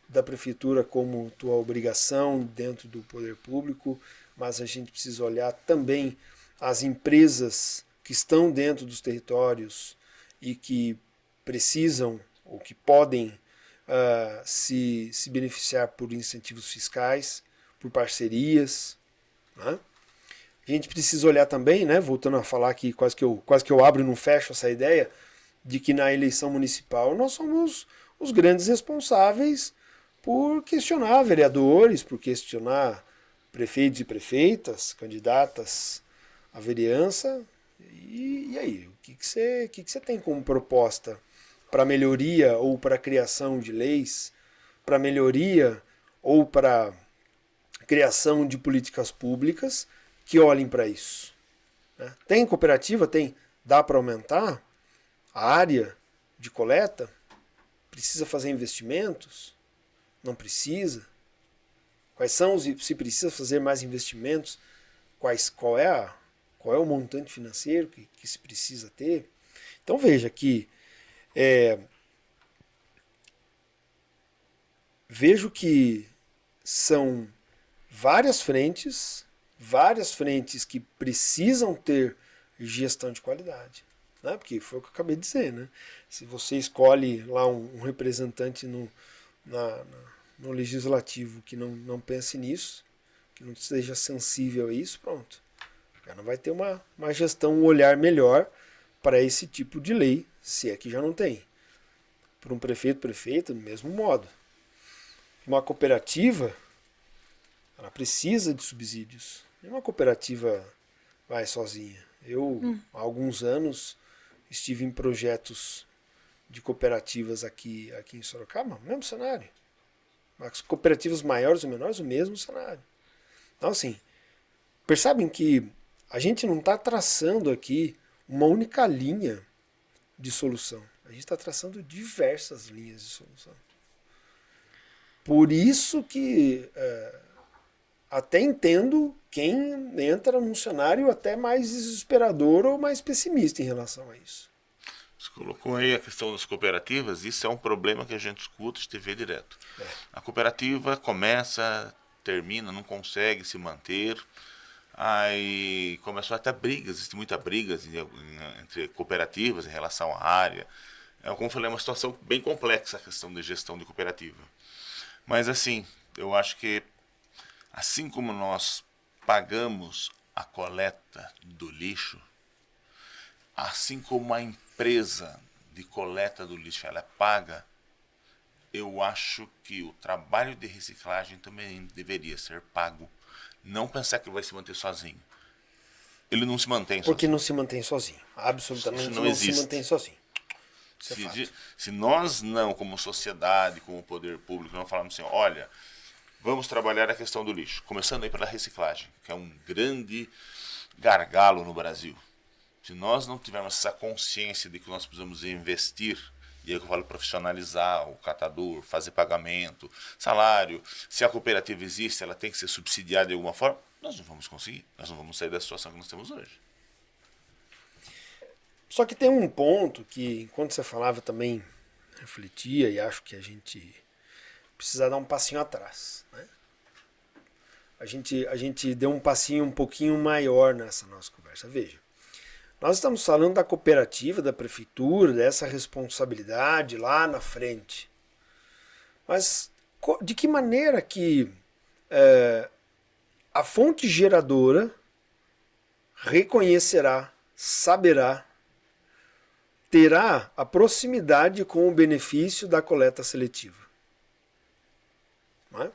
da prefeitura como tua obrigação dentro do poder público, mas a gente precisa olhar também as empresas que estão dentro dos territórios e que precisam ou que podem se beneficiar por incentivos fiscais, por parcerias. Né? A gente precisa olhar também, né, voltando a falar aqui, quase que eu abro e não fecho essa ideia, de que na eleição municipal nós somos os grandes responsáveis por questionar vereadores, por questionar prefeitos e prefeitas, candidatas à vereança. E aí, o que você tem como proposta para melhoria ou para criação de leis, para melhoria ou para criação de políticas públicas que olhem para isso? Né? Tem cooperativa? Dá para aumentar a área de coleta? Precisa fazer investimentos? Não precisa? Quais são se precisa fazer mais investimentos? Qual é o montante financeiro que se precisa ter? Então veja que vejo que são várias frentes que precisam ter gestão de qualidade. Né? Porque foi o que eu acabei de dizer. Né? Se você escolhe lá um representante no legislativo que não pense nisso, que não seja sensível a isso, pronto. Já não vai ter uma gestão, um olhar melhor para esse tipo de lei, se é que já não tem. Para um prefeita, do mesmo modo. Uma cooperativa, ela precisa de subsídios. Nenhuma cooperativa vai sozinha. Eu, há alguns anos, estive em projetos de cooperativas aqui em Sorocaba, mesmo cenário. As cooperativas maiores ou menores, o mesmo cenário. Então, assim, percebem que a gente não está traçando aqui uma única linha de solução. A gente está traçando diversas linhas de solução. Por isso que até entendo quem entra num cenário até mais desesperador ou mais pessimista em relação a isso. Você colocou aí a questão das cooperativas, isso é um problema que a gente escuta de TV direto. A cooperativa começa, termina, não consegue se manter. Aí começou até brigas, existe muita brigas entre cooperativas em relação à área. Como eu falei, é uma situação bem complexa a questão de gestão de cooperativa. Mas assim, eu acho que assim como nós pagamos a coleta do lixo, assim como a empresa de coleta do lixo ela paga, eu acho que o trabalho de reciclagem também deveria ser pago. Não pensar que ele vai se manter sozinho. Ele não se mantém sozinho. Porque não se mantém sozinho. Absolutamente Isso não se mantém sozinho. Se nós não, como sociedade, como poder público, não falarmos assim, olha, vamos trabalhar a questão do lixo, começando aí pela reciclagem, que é um grande gargalo no Brasil. Se nós não tivermos essa consciência de que nós precisamos investir, e aí eu falo profissionalizar o catador, fazer pagamento, salário, se a cooperativa existe, ela tem que ser subsidiada de alguma forma, nós não vamos conseguir, nós não vamos sair da situação que nós temos hoje. Só que tem um ponto que, enquanto você falava, também refletia e acho que a gente precisa dar um passinho atrás, né? A gente deu um passinho um pouquinho maior nessa nossa conversa. Veja, nós estamos falando da cooperativa, da prefeitura, dessa responsabilidade lá na frente. Mas de que maneira que a fonte geradora reconhecerá, saberá, terá a proximidade com o benefício da coleta seletiva? Não é?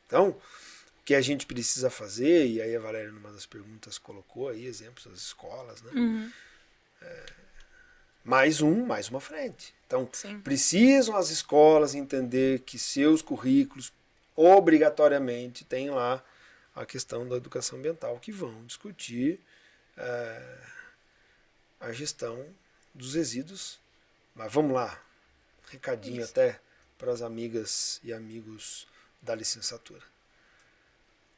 Então, o que a gente precisa fazer, e aí a Valéria, numa das perguntas, colocou aí exemplos das escolas, né? Uhum. Mais uma frente. Então, Sim. precisam as escolas entender que seus currículos obrigatoriamente têm lá a questão da educação ambiental, que vão discutir a gestão dos resíduos. Mas vamos lá, recadinho Isso. até para as amigas e amigos da licenciatura.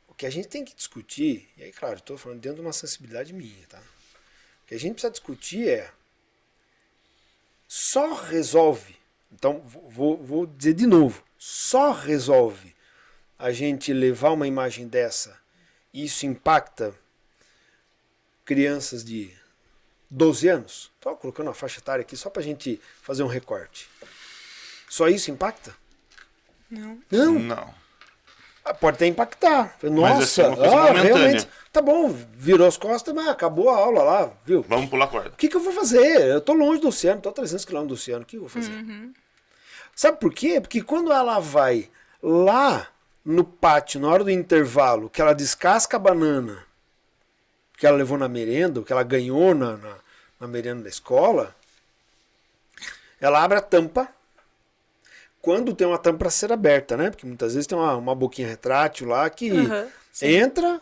O que a gente tem que discutir, e aí, claro, estou falando dentro de uma sensibilidade minha, tá? O que a gente precisa discutir é só resolve, então vou dizer de novo, só resolve a gente levar uma imagem dessa e isso impacta crianças de 12 anos? Estou colocando uma faixa etária aqui só para a gente fazer um recorte. Só isso impacta? Não. Não. Não. Pode até impactar. Nossa, Mas assim, uma coisa momentânea. realmente. Tá bom, virou as costas, mas acabou a aula lá, viu? Vamos pular a corda. O que eu vou fazer? Eu tô longe do oceano, tô a 300 km do oceano, o que eu vou fazer? Sabe por quê? Porque quando ela vai lá no pátio, na hora do intervalo, que ela descasca a banana que ela levou na merenda, que ela ganhou na merenda da escola, ela abre a tampa, quando tem uma tampa para ser aberta, né? Porque muitas vezes tem uma boquinha retrátil lá que entra,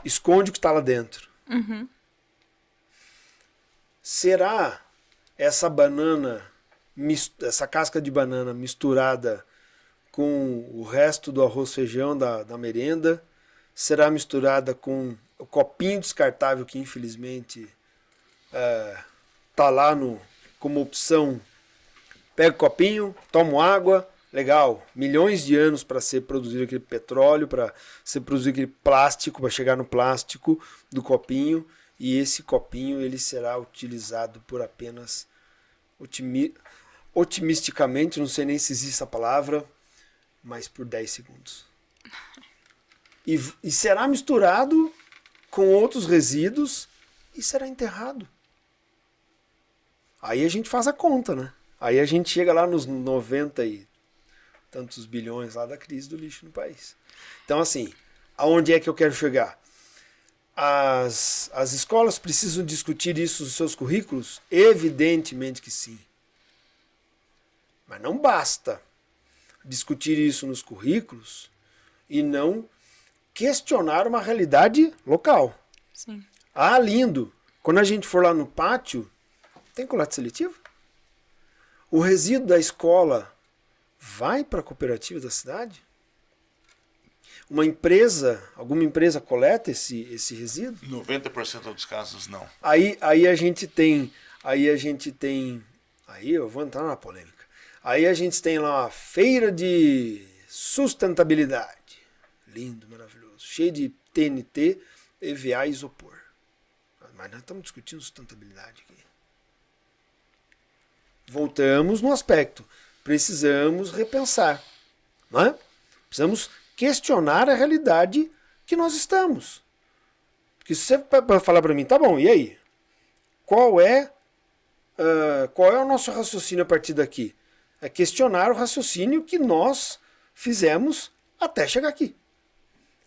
esconde o que está lá dentro. Uhum. Será essa banana, essa casca de banana misturada com o resto do arroz feijão da merenda, será misturada com o copinho descartável que infelizmente tá lá como opção? Pega o copinho, toma água, legal, milhões de anos para ser produzido aquele petróleo, para ser produzido aquele plástico, para chegar no plástico do copinho, e esse copinho ele será utilizado por apenas, otimisticamente, não sei nem se existe essa palavra, mas por 10 segundos. E será misturado com outros resíduos e será enterrado. Aí a gente faz a conta, né? Aí a gente chega lá nos 90 e tantos bilhões lá da crise do lixo no país. Então, assim, aonde é que eu quero chegar? As escolas precisam discutir isso nos seus currículos? Evidentemente que sim. Mas não basta discutir isso nos currículos e não questionar uma realidade local. Sim. Ah, lindo! Quando a gente for lá no pátio, tem coleta seletiva? O resíduo da escola vai para a cooperativa da cidade? Alguma empresa coleta esse resíduo? 90% dos casos não. Aí a gente tem, aí eu vou entrar na polêmica. Aí a gente tem lá uma feira de sustentabilidade. lindo, maravilhoso, cheio de TNT, EVA e isopor. Mas nós estamos discutindo sustentabilidade aqui. Voltamos no aspecto. Precisamos repensar. Não é? Precisamos questionar a realidade que nós estamos. Porque se você vai falar para mim, tá bom, e aí? Qual é o nosso raciocínio a partir daqui? É questionar o raciocínio que nós fizemos até chegar aqui.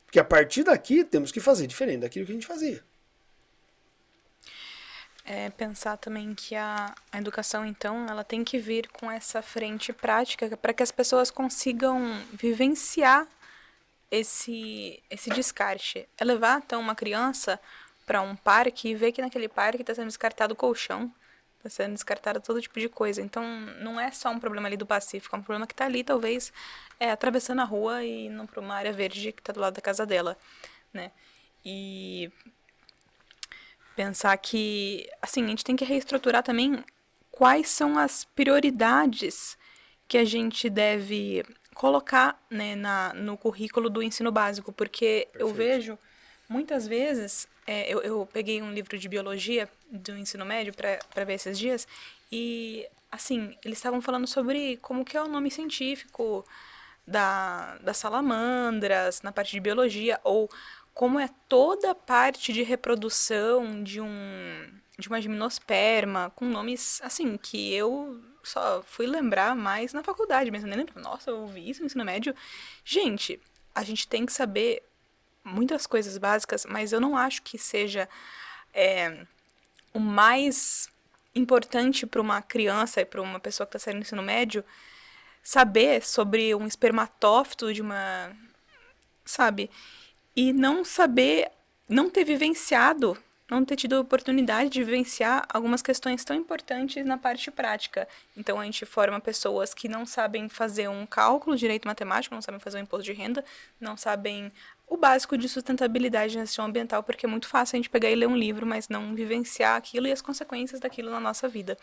Porque a partir daqui temos que fazer diferente daquilo que a gente fazia. Pensar também que a educação, então, ela tem que vir com essa frente prática para que as pessoas consigam vivenciar esse descarte. É levar, então, uma criança para um parque e ver que naquele parque está sendo descartado colchão, está sendo descartado todo tipo de coisa. Então, não é só um problema ali do Pacífico, é um problema que está ali, talvez, atravessando a rua e indo para uma área verde que está do lado da casa dela, né? E pensar que, assim, a gente tem que reestruturar também quais são as prioridades que a gente deve colocar, né, no currículo do ensino básico, porque eu vejo, muitas vezes, eu peguei um livro de biologia do ensino médio para ver esses dias, e, assim, eles estavam falando sobre como que é o nome científico das salamandras, na parte de biologia, ou como é toda a parte de reprodução de uma gimnosperma, com nomes, assim, que eu só fui lembrar mais na faculdade mesmo. Nem lembro, nossa, eu ouvi isso no ensino médio. Gente, a gente tem que saber muitas coisas básicas, mas eu não acho que seja o mais importante para uma criança e para uma pessoa que está saindo do ensino médio saber sobre um espermatófito de uma, sabe? E não saber, não ter vivenciado, não ter tido a oportunidade de vivenciar algumas questões tão importantes na parte prática. Então, a gente forma pessoas que não sabem fazer um cálculo direito matemático, não sabem fazer um imposto de renda, não sabem o básico de sustentabilidade na gestão ambiental, porque é muito fácil a gente pegar e ler um livro, mas não vivenciar aquilo e as consequências daquilo na nossa vida.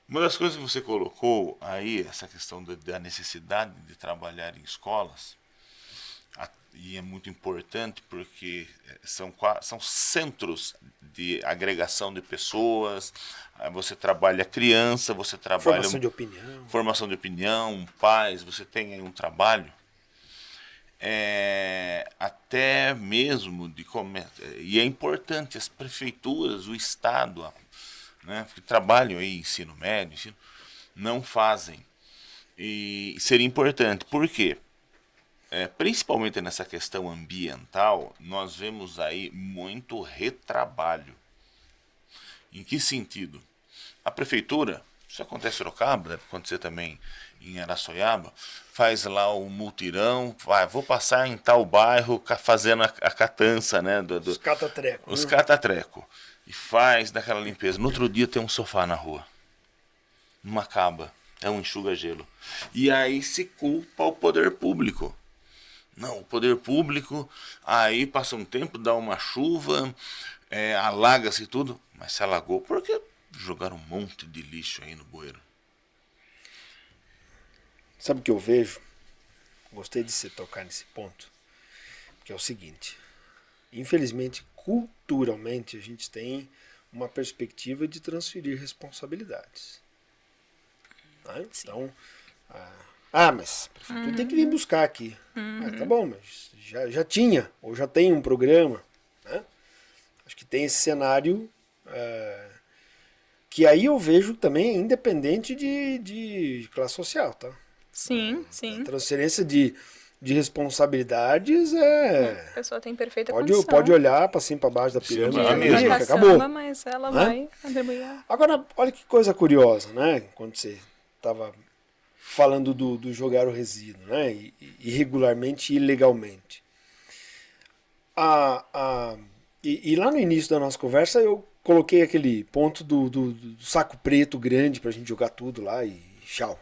Uma das coisas que você colocou aí, essa questão da necessidade de trabalhar em escolas, e é muito importante porque são centros de agregação de pessoas, você trabalha criança, você trabalha formação de opinião, pais, você tem aí um trabalho até mesmo e é importante as prefeituras, o estado, né, que trabalham aí ensino médio, não fazem, e seria importante, por quê? Principalmente nessa questão ambiental, nós vemos aí muito retrabalho. Em que sentido? A prefeitura, isso acontece em Sorocaba, deve acontecer também em Araçoiaba, faz lá o multirão, vou passar em tal bairro fazendo a catança, né? Os catatrecos. Os catatrecos. E faz daquela limpeza. No outro dia tem um sofá na rua. Não acaba. É um enxuga-gelo. E aí se culpa o poder público. Não, o poder público, aí passa um tempo, dá uma chuva, alaga-se tudo, mas se alagou, por que jogaram um monte de lixo aí no bueiro? Sabe o que eu vejo? Gostei de você tocar nesse ponto, que é o seguinte, infelizmente, culturalmente, a gente tem uma perspectiva de transferir responsabilidades. Né? Então, mas a prefeitura tem que vir buscar aqui. Tá bom, mas já tinha, ou já tem um programa. Né? Acho que tem esse cenário que aí eu vejo também independente de classe social. Tá? Sim, sim. A transferência de responsabilidades A pessoa tem perfeita condição. Pode olhar para cima, para baixo da pirâmide. mesma. Acabou. Mas ela vai atribuir. Agora, olha que coisa curiosa, né? Quando você estava falando do jogar o resíduo, né? Irregularmente e ilegalmente. E lá no início da nossa conversa eu coloquei aquele ponto do saco preto grande para a gente jogar tudo lá e tchau.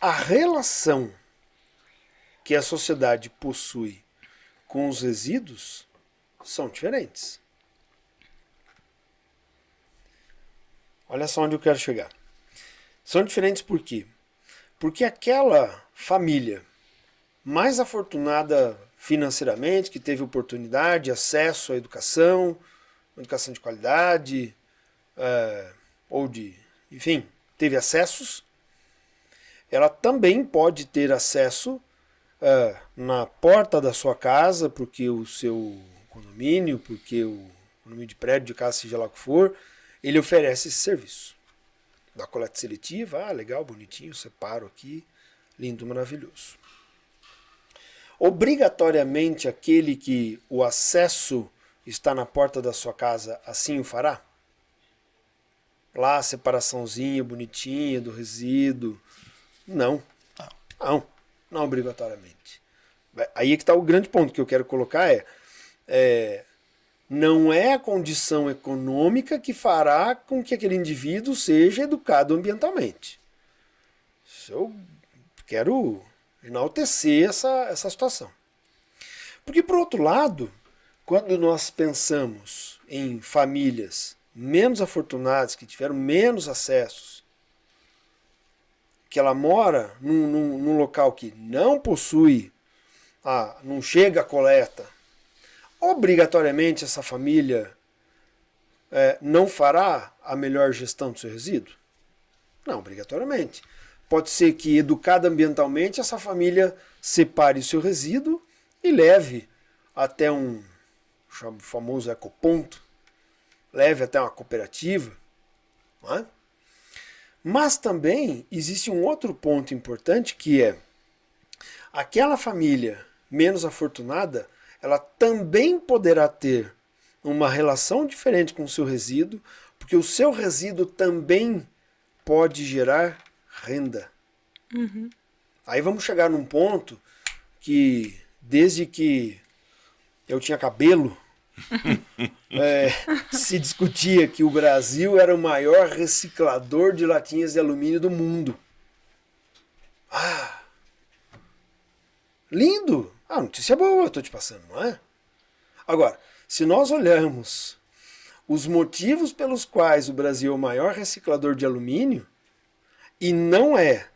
A relação que a sociedade possui com os resíduos são diferentes. Olha só onde eu quero chegar. São diferentes por quê? Porque aquela família mais afortunada financeiramente, que teve oportunidade, acesso à educação de qualidade, enfim, teve acessos, ela também pode ter acesso na porta da sua casa, porque o seu condomínio, porque o condomínio de prédio, de casa, seja lá o que for, ele oferece esse serviço. Da coleta seletiva, legal, bonitinho, separo aqui, lindo, maravilhoso. Obrigatoriamente aquele que o acesso está na porta da sua casa assim o fará? Lá a separaçãozinha bonitinha do resíduo. Não. Não obrigatoriamente. Aí é que está o grande ponto que eu quero colocar não é a condição econômica que fará com que aquele indivíduo seja educado ambientalmente. Isso eu quero enaltecer essa situação. Porque, por outro lado, quando nós pensamos em famílias menos afortunadas, que tiveram menos acessos, que ela mora num local que não possui, não chega a coleta, obrigatoriamente essa família não fará a melhor gestão do seu resíduo? Não, obrigatoriamente. Pode ser que, educada ambientalmente, essa família separe o seu resíduo e leve até o famoso ecoponto, leve até uma cooperativa. Não é? Mas também existe um outro ponto importante, que é aquela família menos afortunada, ela também poderá ter uma relação diferente com o seu resíduo, porque o seu resíduo também pode gerar renda. Uhum. Aí vamos chegar num ponto que, desde que eu tinha cabelo, se discutia que o Brasil era o maior reciclador de latinhas de alumínio do mundo. Lindo! Notícia boa, estou te passando, não é? Agora, se nós olharmos os motivos pelos quais o Brasil é o maior reciclador de alumínio, e não é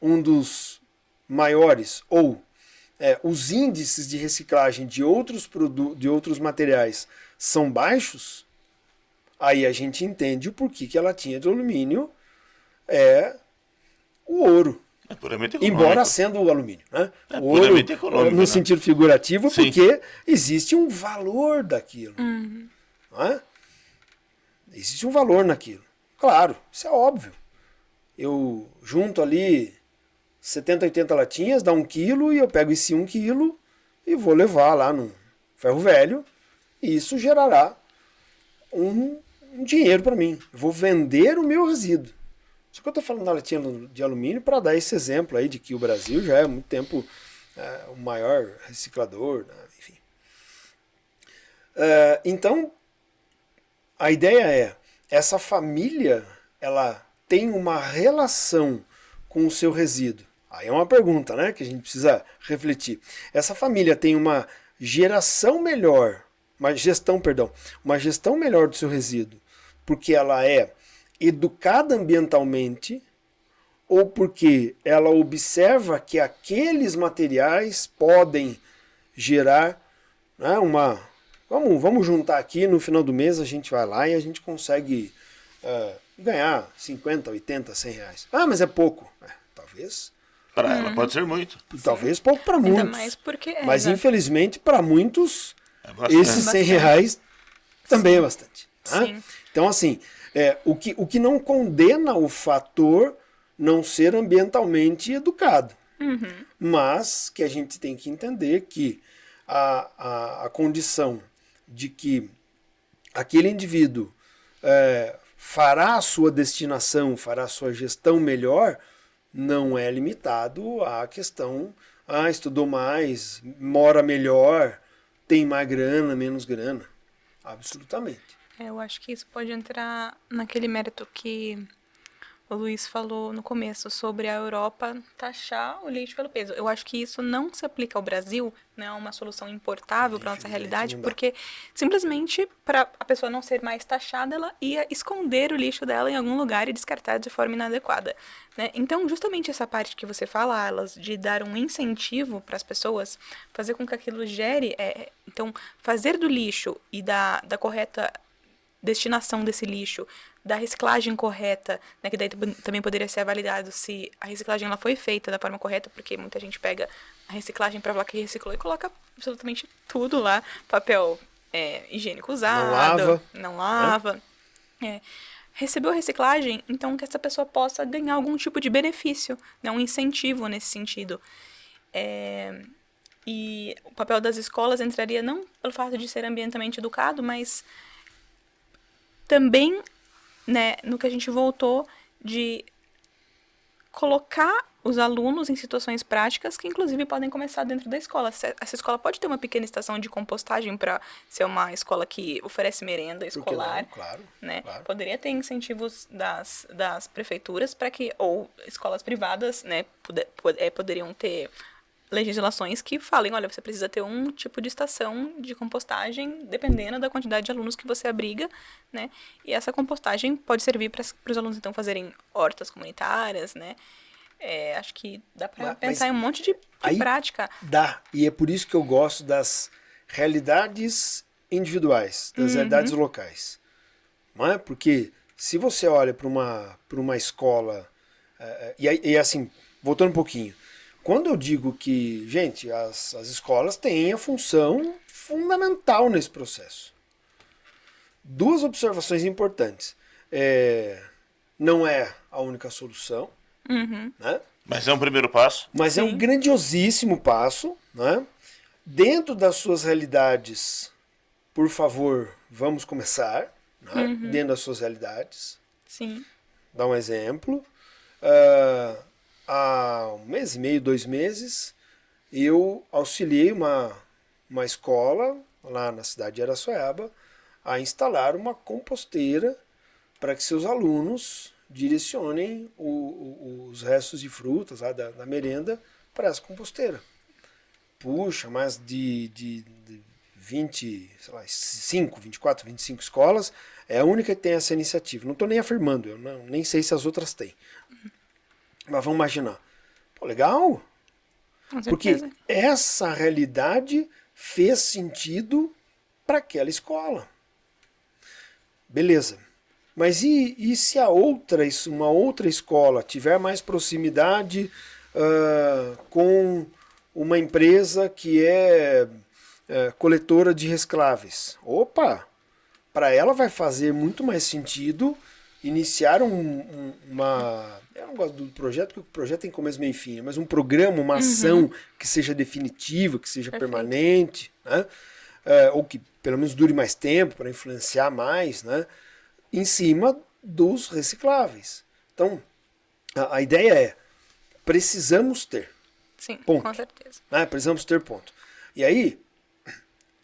um dos maiores, ou os índices de reciclagem de outros materiais são baixos, aí a gente entende o porquê que a latinha de alumínio é o ouro. É puramente econômico. Embora sendo o alumínio, né? É o ouro, puramente econômico, no sentido figurativo, Sim. porque existe um valor daquilo. Uhum. Não é? Existe um valor naquilo. Claro, isso é óbvio. Eu junto ali 70, 80 latinhas, dá 1 quilo, e eu pego esse 1 quilo e vou levar lá no ferro velho, e isso gerará um dinheiro para mim. Eu vou vender o meu resíduo. Só que eu estou falando da latinha de alumínio para dar esse exemplo aí de que o Brasil já é há muito tempo o maior reciclador, né? Enfim. Então, a ideia essa família, ela tem uma relação com o seu resíduo. Aí é uma pergunta, né, que a gente precisa refletir. Essa família tem uma gestão melhor do seu resíduo, porque ela é educada ambientalmente, ou porque ela observa que aqueles materiais podem gerar, né, Vamos juntar aqui, no final do mês a gente vai lá e a gente consegue ganhar 50, 80, 100 reais. Mas é pouco. Talvez. Para ela pode ser muito. Talvez pouco para muitos. Ainda mais porque mas infelizmente para muitos bastante. esses 100 reais também é bastante. Sim. Então assim, o que não condena o fator não ser ambientalmente educado. Uhum. Mas que a gente tem que entender que a condição de que aquele indivíduo fará a sua destinação, fará a sua gestão melhor, não é limitado à questão, estudou mais, mora melhor, tem mais grana, menos grana. Absolutamente. Eu acho que isso pode entrar naquele mérito que o Luiz falou no começo sobre a Europa taxar o lixo pelo peso. Eu acho que isso não se aplica ao Brasil, não é uma solução importável para nossa Infelizmente, realidade, não dá. porque simplesmente para a pessoa não ser mais taxada, ela ia esconder o lixo dela em algum lugar e descartar de forma inadequada, né? Então, justamente essa parte que você fala, Alas, de dar um incentivo para as pessoas, fazer com que aquilo gere, então, fazer do lixo e da correta destinação desse lixo, da reciclagem correta, né, que daí também poderia ser avaliado se a reciclagem ela foi feita da forma correta, porque muita gente pega a reciclagem para falar que reciclou e coloca absolutamente tudo lá, papel higiênico usado, não lava. Recebeu a reciclagem, então que essa pessoa possa ganhar algum tipo de benefício, né, um incentivo nesse sentido. E o papel das escolas entraria não pelo fato de ser ambientalmente educado, mas também, né, no que a gente voltou de colocar os alunos em situações práticas que, inclusive, podem começar dentro da escola. Essa escola pode ter uma pequena estação de compostagem para ser uma escola que oferece merenda escolar. Não? Claro, né? claro. Poderia ter incentivos das prefeituras para que, ou escolas privadas, né, poderiam ter legislações que falem, olha, você precisa ter um tipo de estação de compostagem dependendo da quantidade de alunos que você abriga, né? E essa compostagem pode servir para os alunos, então, fazerem hortas comunitárias, né? Acho que dá para pensar em um monte de prática. Dá, e é por isso que eu gosto das realidades individuais, das realidades locais. Não é? Porque se você olha para uma escola, e assim, voltando um pouquinho, quando eu digo que, gente, as escolas têm a função fundamental nesse processo. Duas observações importantes. Não é a única solução, né? Mas é um primeiro passo. Mas é um grandiosíssimo passo, né? Dentro das suas realidades, por favor, vamos começar, né? Dentro das suas realidades. Sim. Dá um exemplo. Há 1 mês e meio, 2 meses, eu auxiliei uma escola lá na cidade de Araçoiaba a instalar uma composteira para que seus alunos direcionem os restos de frutas lá da merenda para essa composteira. Puxa, mais de 20, sei lá, 24, 25 escolas, é a única que tem essa iniciativa. Não estou nem afirmando, eu nem sei se as outras têm. Mas vamos imaginar. Pô, legal. Porque essa realidade fez sentido para aquela escola. Beleza. Mas e se uma outra escola tiver mais proximidade com uma empresa que é coletora de recicláveis? Opa! Para ela vai fazer muito mais sentido iniciar uma... Eu não gosto do projeto, porque o projeto tem começo, meio e fim, mas um programa, uma ação que seja definitiva, que seja permanente, né? Ou que pelo menos dure mais tempo para influenciar mais, né? Em cima dos recicláveis. Então, a ideia é, precisamos ter. Sim, ponto. Com certeza. Né? Precisamos ter ponto. E aí,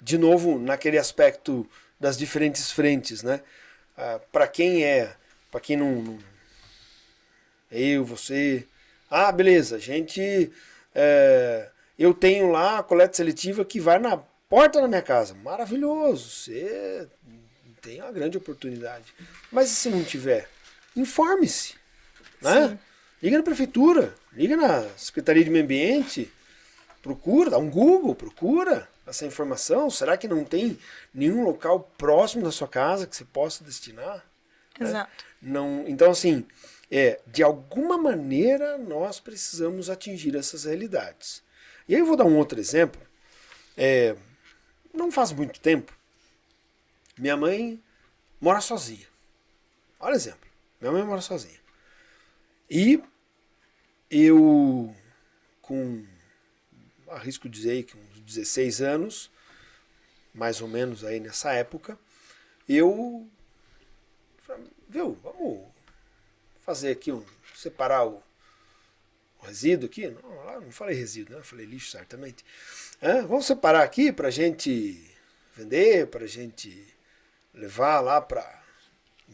de novo, naquele aspecto das diferentes frentes, né? Para quem não... Eu, você... beleza, eu tenho lá a coleta seletiva que vai na porta da minha casa. Maravilhoso, você tem uma grande oportunidade. Mas e se não tiver? Informe-se. Né? Liga na prefeitura, liga na Secretaria de Meio Ambiente, procura, dá um Google, procura essa informação. Será que não tem nenhum local próximo da sua casa que você possa destinar? Exato. Né? Não, então, assim, de alguma maneira nós precisamos atingir essas realidades. E aí eu vou dar um outro exemplo. Não faz muito tempo, minha mãe mora sozinha. Olha o exemplo. Minha mãe mora sozinha. E eu, arrisco dizer que uns 16 anos, mais ou menos aí nessa época, eu falei, vamos fazer aqui, separar o resíduo aqui. Não falei resíduo, né? Falei lixo, certamente. Vamos separar aqui para a gente vender, para a gente levar lá para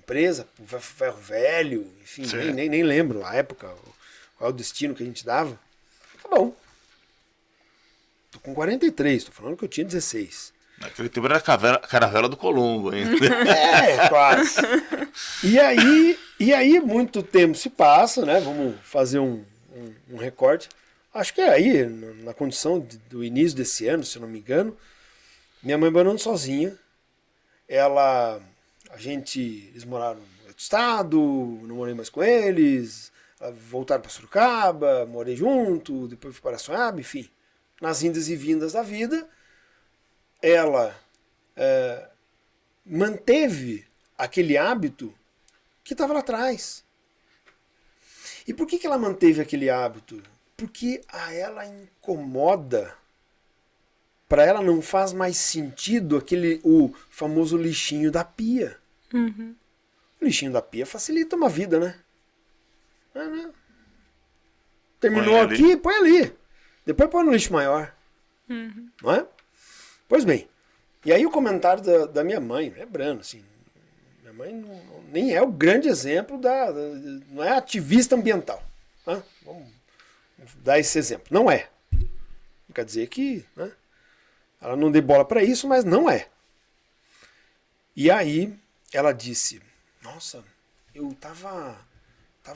empresa, ferro velho, enfim, nem lembro a época, qual é o destino que a gente dava. Tá bom. Tô com 43, tô falando que eu tinha 16. Naquele tempo era a caravela do Colombo, hein? Quase. E aí muito tempo se passa, né? Vamos fazer um recorte. Acho que é aí, na condição do início desse ano, se eu não me engano, minha mãe morando sozinha. Eles moraram no outro estado, não morei mais com eles, voltaram para Sorocaba, morei junto, depois fui para Sorocaba, enfim. Nas indas e vindas da vida, ela manteve aquele hábito que estava lá atrás. E por que ela manteve aquele hábito? Porque a ela incomoda. Para ela não faz mais sentido o famoso lixinho da pia. Uhum. O lixinho da pia facilita uma vida, né? Terminou aqui, põe ali. Depois põe no lixo maior. Uhum. Não é? Pois bem. E aí o comentário da minha mãe, lembrando, assim, minha mãe nem é o grande exemplo não é ativista ambiental. Né? Vamos dar esse exemplo. Não é. Não quer dizer que... Né? Ela não deu bola para isso, mas não é. E aí ela disse, nossa, eu tava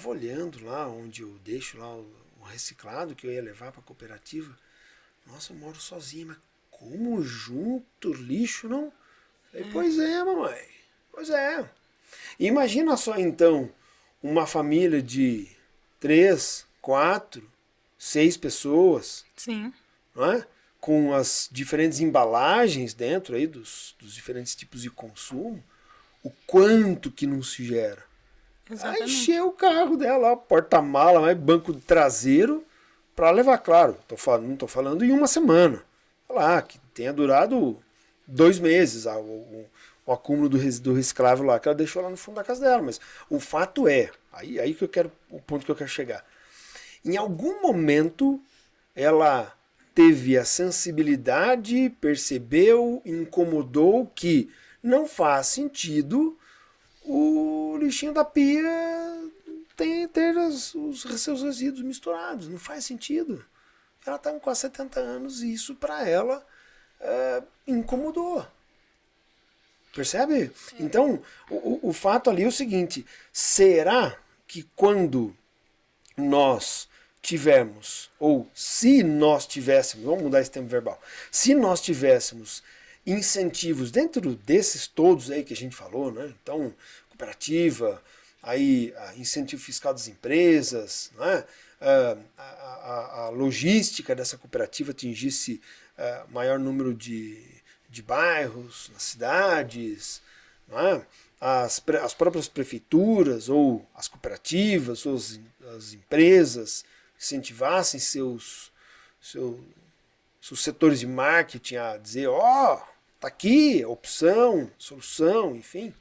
olhando lá onde eu deixo lá o reciclado que eu ia levar para a cooperativa. Nossa, eu moro sozinha, mas como junto lixo, não? Falei, pois é, mamãe. Pois é. Imagina só então uma família de 3, 4, 6 pessoas. Sim. Não é? Com as diferentes embalagens dentro aí dos diferentes tipos de consumo, o quanto que não se gera. Exatamente. Aí encheu o carro dela, porta-mala, mais banco traseiro, para levar, claro, não estou falando em uma semana. Lá, que tenha durado 2 meses o acúmulo do reciclável lá, que ela deixou lá no fundo da casa dela. Mas o fato é, aí que o ponto que eu quero chegar. Em algum momento, ela teve a sensibilidade, percebeu, incomodou que não faz sentido o lixinho da pia ter os seus resíduos misturados. Não faz sentido. Ela está com quase 70 anos e isso para ela incomodou. Percebe? Então, o fato ali é o seguinte, será que quando nós tivermos, ou se nós tivéssemos, vamos mudar esse tempo verbal, se nós tivéssemos incentivos dentro desses todos aí que a gente falou, né? Então, cooperativa, aí incentivo fiscal das empresas, né? A logística dessa cooperativa atingisse maior número de bairros, nas cidades, né? As próprias prefeituras ou as cooperativas ou as empresas incentivassem seus setores de marketing a dizer, tá aqui, opção, solução, enfim.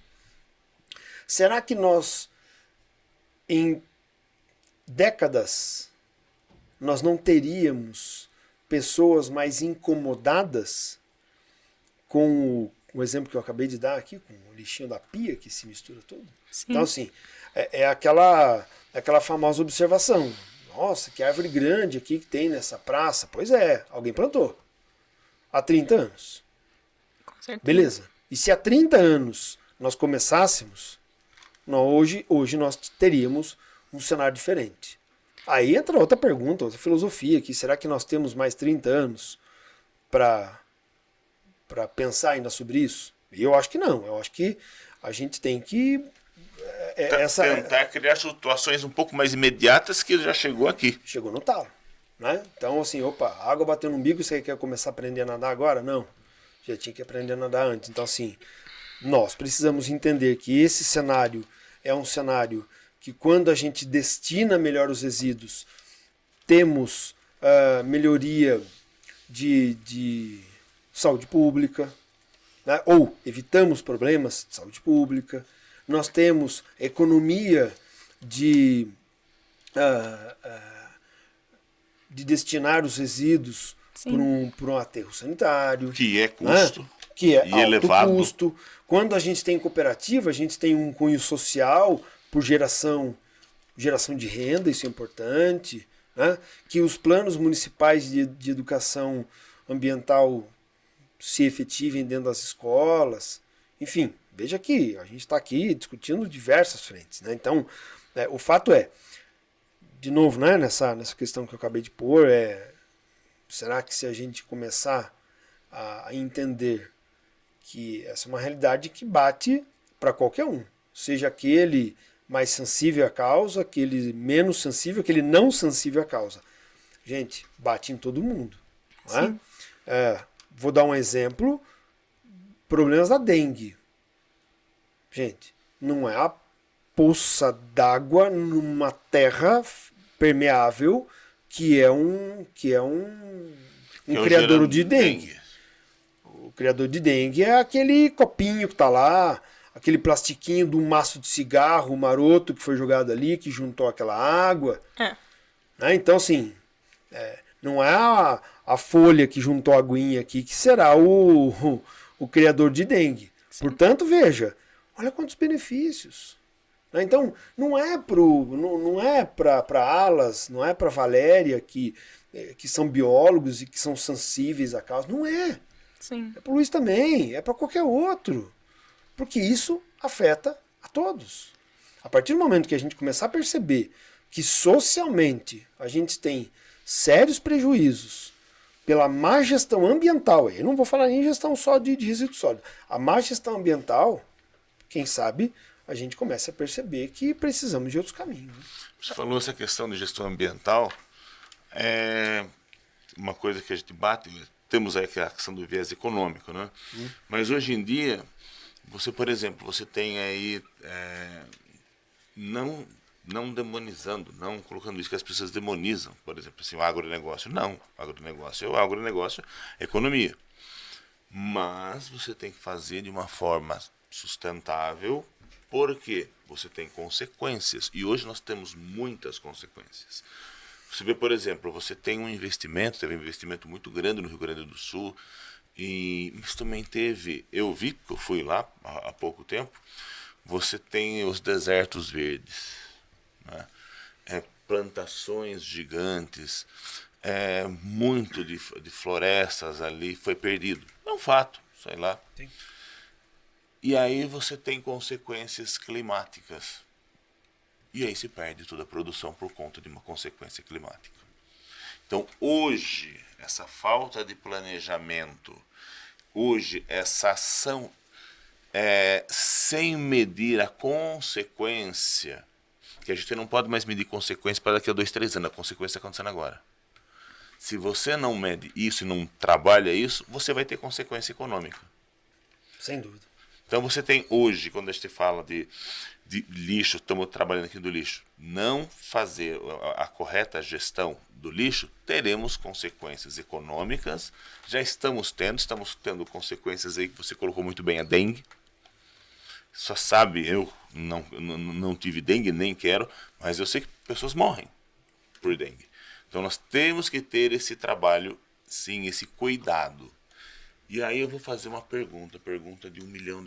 Será que nós, em décadas, nós não teríamos pessoas mais incomodadas com o exemplo que eu acabei de dar aqui, com o lixinho da pia que se mistura tudo? Sim. Então, assim, é aquela famosa observação. Nossa, que árvore grande aqui que tem nessa praça. Pois é, alguém plantou. Há 30 anos. Com certeza. Beleza. E se há 30 anos nós começássemos, hoje nós teríamos um cenário diferente. Aí entra outra pergunta, outra filosofia aqui. Será que nós temos mais 30 anos para pensar ainda sobre isso? E eu acho que não. Eu acho que a gente tem que tentar criar situações um pouco mais imediatas que já chegou aqui. Chegou no talo. Né? Então, assim, a água bateu no umbigo, você quer começar a aprender a nadar agora? Não. Já tinha que aprender a nadar antes. Então, assim, nós precisamos entender que esse cenário é um cenário que, quando a gente destina melhor os resíduos, temos melhoria de saúde pública, né? Ou evitamos problemas de saúde pública. Nós temos economia de destinar os resíduos por um aterro sanitário. Que é custo. Né? que é e alto elevado. custo. Quando a gente tem cooperativa, a gente tem um cunho social por geração de renda, isso é importante, né? Que os planos municipais de educação ambiental se efetivem dentro das escolas. Enfim, veja que a gente está aqui discutindo diversas frentes, né? Então, o fato é, de novo, né, nessa questão que eu acabei de pôr, será que se a gente começar a entender que essa é uma realidade que bate para qualquer um, seja aquele mais sensível à causa, aquele menos sensível, aquele não sensível à causa. Gente, bate em todo mundo. Não é? Vou dar um exemplo, problemas da dengue. Gente, não é a poça d'água numa terra permeável que é um criador de dengue. O criador de dengue é aquele copinho que está lá, aquele plastiquinho do maço de cigarro maroto que foi jogado ali, que juntou aquela água. Né? Então, assim, não é a folha que juntou a aguinha aqui que será o criador de dengue. Sim. Portanto, veja, olha quantos benefícios. Né? Então, não é para Alas, não é para Valéria, que são biólogos e que são sensíveis à causa. Não é. Sim. É para o Luiz também, é para qualquer outro. Porque isso afeta a todos. A partir do momento que a gente começar a perceber que socialmente a gente tem sérios prejuízos pela má gestão ambiental, eu não vou falar nem gestão só de resíduo sólido, a má gestão ambiental, quem sabe a gente começa a perceber que precisamos de outros caminhos. Você falou essa questão de gestão ambiental, é uma coisa que a gente bate, temos aí a questão do viés econômico, né? Mas hoje em dia, você, por exemplo, você tem aí, não demonizando, não colocando isso que as pessoas demonizam, por exemplo, assim, o agronegócio. Não, o agronegócio é economia. Mas você tem que fazer de uma forma sustentável, porque você tem consequências. E hoje nós temos muitas consequências. Você vê, por exemplo, você tem teve um investimento muito grande no Rio Grande do Sul, mas também teve, eu vi, que eu fui lá há pouco tempo, você tem os desertos verdes, né? Plantações gigantes, muito de florestas ali foi perdido. É um fato, sei lá. Sim. E aí você tem consequências climáticas. E aí se perde toda a produção por conta de uma consequência climática. Então, hoje, essa falta de planejamento, hoje, essa ação sem medir a consequência, que a gente não pode mais medir consequência para daqui a 2, 3 anos, a consequência está acontecendo agora. Se você não mede isso e não trabalha isso, você vai ter consequência econômica. Sem dúvida. Então você tem hoje, quando a gente fala de lixo, estamos trabalhando aqui do lixo, não fazer a correta gestão do lixo, teremos consequências econômicas, já estamos tendo consequências aí que você colocou muito bem, a dengue. Só sabe, eu não tive dengue, nem quero, mas eu sei que pessoas morrem por dengue. Então nós temos que ter esse trabalho, sim, esse cuidado. E aí eu vou fazer uma pergunta de $1 milhão.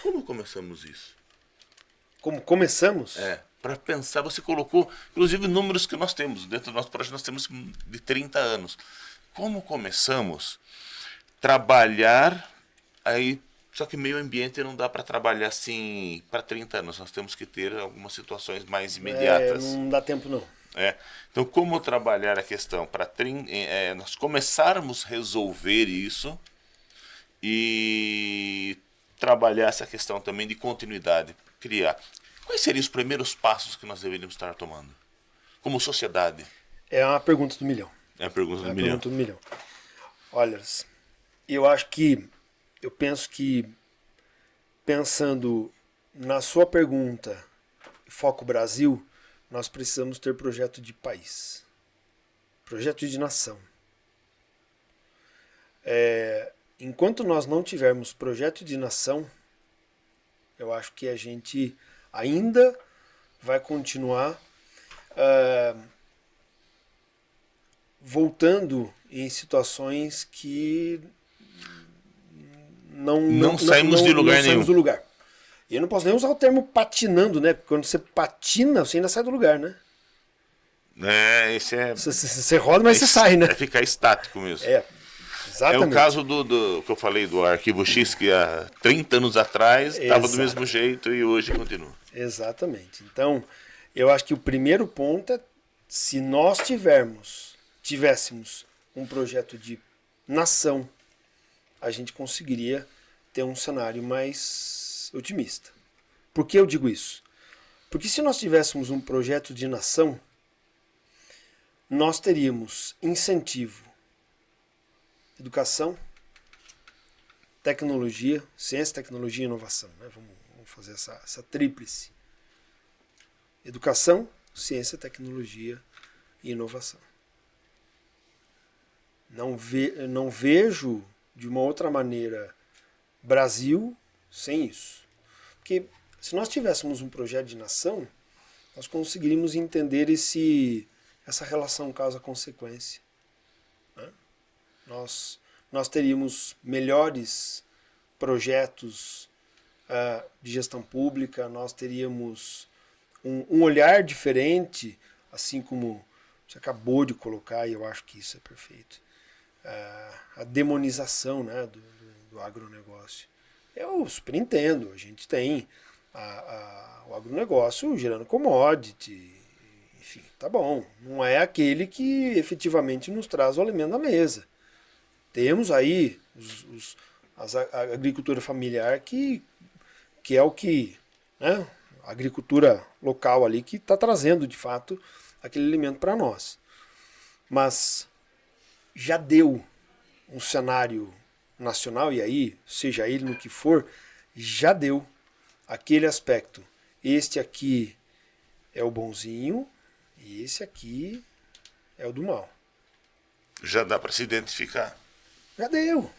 Como começamos isso? Como começamos? Para pensar, você colocou, inclusive, números que nós temos. Dentro do nosso projeto nós temos de 30 anos. Como começamos? Trabalhar, aí, só que meio ambiente não dá para trabalhar assim para 30 anos. Nós temos que ter algumas situações mais imediatas. Não dá tempo não. Então, como trabalhar a questão para nós começarmos a resolver isso e trabalhar essa questão também de continuidade, criar. Quais seriam os primeiros passos que nós deveríamos estar tomando como sociedade? É uma pergunta do milhão. É a pergunta do milhão. Pergunta do milhão. Olha, eu penso que pensando na sua pergunta, Foco Brasil, nós precisamos ter projeto de país, projeto de nação. Enquanto nós não tivermos projeto de nação, eu acho que a gente ainda vai continuar voltando em situações que não saímos de lugar nenhum. Saímos do lugar. E eu não posso nem usar o termo patinando, né? Porque quando você patina, você ainda sai do lugar, né? Esse é... Você roda, mas você sai, né? É ficar estático mesmo. Exatamente. É o caso do que eu falei do Arquivo X, que há 30 anos atrás estava do mesmo jeito e hoje continua. Exatamente. Então, eu acho que o primeiro ponto é, se nós tivéssemos um projeto de nação, a gente conseguiria ter um cenário mais otimista. Por que eu digo isso? Porque se nós tivéssemos um projeto de nação, nós teríamos incentivo, educação, tecnologia, ciência, tecnologia e inovação. Né? Vamos fazer essa tríplice. Educação, ciência, tecnologia e inovação. Não vejo de uma outra maneira Brasil sem isso. Porque se nós tivéssemos um projeto de nação, nós conseguiríamos entender essa relação causa-consequência. Né? Nós teríamos melhores projetos de gestão pública, nós teríamos um olhar diferente, assim como você acabou de colocar, e eu acho que isso é perfeito. A demonização, né, do agronegócio. Eu super entendo, a gente tem o agronegócio gerando commodity, enfim, tá bom. Não é aquele que efetivamente nos traz o alimento da mesa. Temos aí a agricultura familiar que é o que, né, a agricultura local ali que está trazendo de fato aquele alimento para nós. Mas já deu um cenário nacional, e aí, seja ele no que for, já deu aquele aspecto. Este aqui é o bonzinho e esse aqui é o do mal. Já dá para se identificar. Já deu.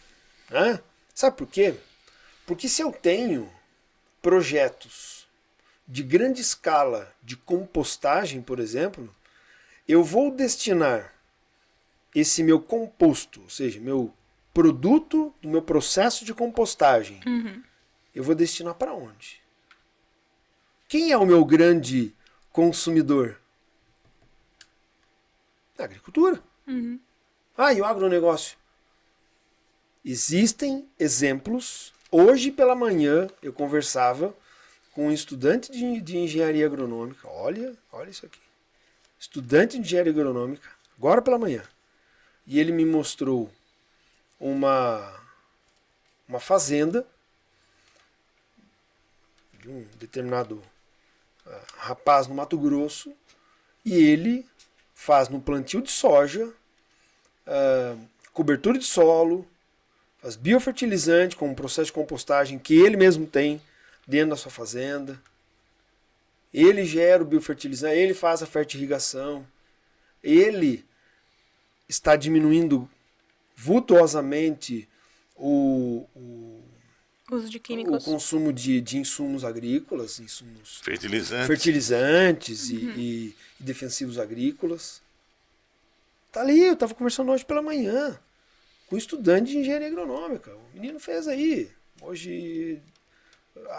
Né? Sabe por quê? Porque se eu tenho projetos de grande escala de compostagem, por exemplo, eu vou destinar esse meu composto, ou seja, meu produto do meu processo de compostagem, eu vou destinar para onde? Quem é o meu grande consumidor? A agricultura. E o agronegócio? Existem exemplos. Hoje pela manhã eu conversava com um estudante de engenharia agronômica. Olha isso aqui. Estudante de engenharia agronômica, agora pela manhã. E ele me mostrou uma fazenda de um determinado rapaz no Mato Grosso, e ele faz no plantio de soja, cobertura de solo, faz biofertilizante com um processo de compostagem que ele mesmo tem dentro da sua fazenda. Ele gera o biofertilizante, ele faz a fertirrigação, ele está diminuindo vultuosamente o uso de químicos, o consumo de insumos agrícolas, fertilizantes e defensivos agrícolas. Tá ali, eu estava conversando hoje pela manhã com um estudante de engenharia agronômica. O menino fez aí, hoje,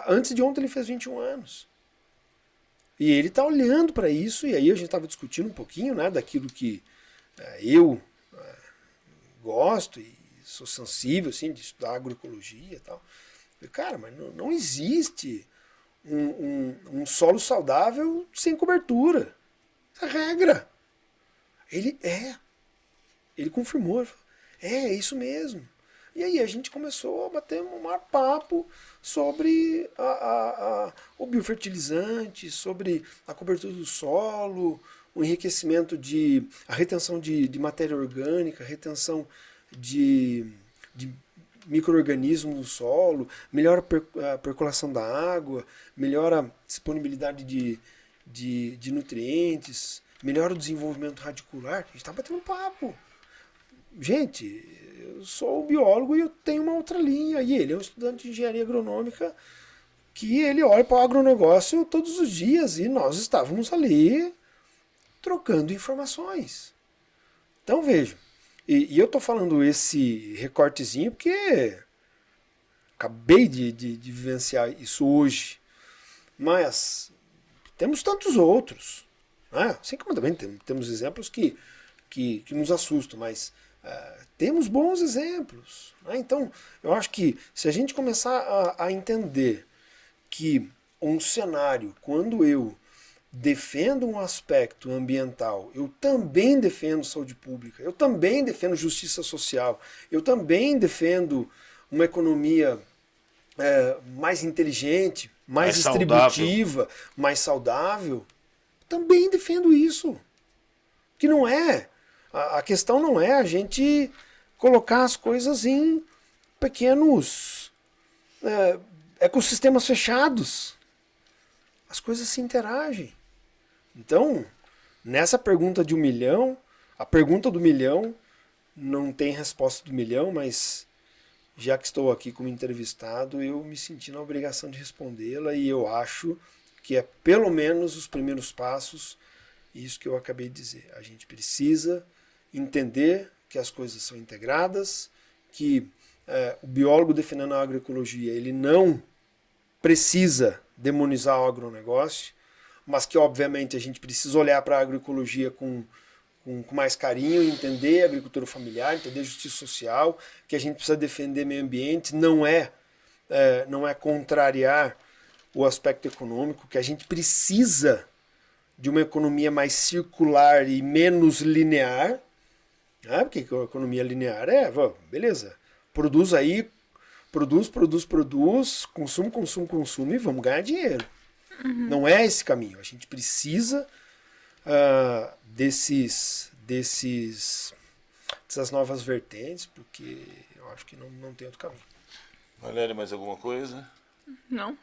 antes de ontem ele fez 21 anos. E ele está olhando para isso, e aí a gente estava discutindo um pouquinho, né, daquilo que eu gosto e sou sensível assim, de estudar agroecologia e tal. Cara, mas não existe um solo saudável sem cobertura. Essa é a regra. Ele confirmou. Ele falou, é isso mesmo. E aí a gente começou a bater um maior papo sobre o biofertilizante, sobre a cobertura do solo, o enriquecimento a retenção de matéria orgânica, a retenção de micro-organismos no solo, melhora a percolação da água, melhora a disponibilidade de nutrientes, melhora o desenvolvimento radicular. A gente está batendo um papo. Gente, eu sou biólogo e eu tenho uma outra linha. E ele é um estudante de engenharia agronômica que ele olha para o agronegócio todos os dias e nós estávamos ali trocando informações. Então veja, e eu estou falando esse recortezinho porque acabei de vivenciar isso hoje, mas temos tantos outros, né? Assim como também temos exemplos que nos assustam, mas temos bons exemplos, né? Então, eu acho que se a gente começar a entender que um cenário, quando eu defendo um aspecto ambiental, eu também defendo saúde pública, eu também defendo justiça social, eu também defendo uma economia mais inteligente, mais distributiva, saudável. Mais saudável, também defendo isso. Que não é. A questão não é a gente colocar as coisas em pequenos ecossistemas fechados. As coisas se interagem. Então, nessa pergunta de 1 milhão, a pergunta do milhão não tem resposta do milhão, mas já que estou aqui como entrevistado, eu me senti na obrigação de respondê-la e eu acho que é pelo menos os primeiros passos, isso que eu acabei de dizer. A gente precisa entender que as coisas são integradas, que o biólogo defendendo a agroecologia, ele não precisa demonizar o agronegócio, mas que obviamente a gente precisa olhar para a agroecologia com mais carinho, entender a agricultura familiar, entender a justiça social, que a gente precisa defender meio ambiente, não é contrariar o aspecto econômico, que a gente precisa de uma economia mais circular e menos linear, né? Porque a economia linear beleza, produz aí, produz, consumo e vamos ganhar dinheiro. Uhum. Não é esse caminho. A gente precisa dessas novas vertentes, porque eu acho que não tem outro caminho. Valéria, mais alguma coisa? Não.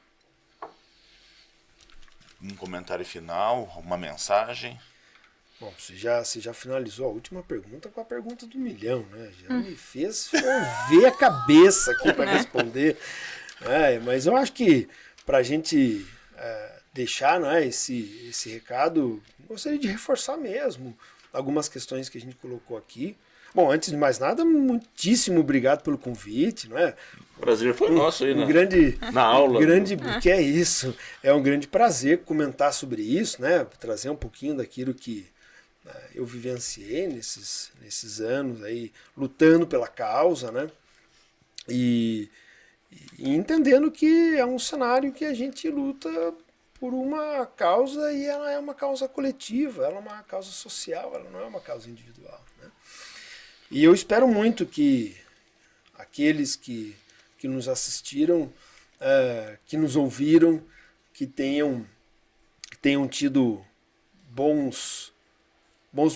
Um comentário final, uma mensagem? Bom, você já finalizou a última pergunta com a pergunta do milhão, né? Já me fez ferver a cabeça aqui para responder. Mas eu acho que para a gente deixar, né, esse recado, gostaria de reforçar mesmo algumas questões que a gente colocou aqui. Bom, antes de mais nada, muitíssimo obrigado pelo convite, não é? O prazer foi nosso aí, na aula. Que é isso. É um grande prazer comentar sobre isso, né? Trazer um pouquinho daquilo que eu vivenciei nesses anos aí, lutando pela causa, né? E entendendo que é um cenário que a gente luta por uma causa e ela é uma causa coletiva, ela é uma causa social, ela não é uma causa individual, né? E eu espero muito que aqueles que nos assistiram, que nos ouviram, que tenham tido bons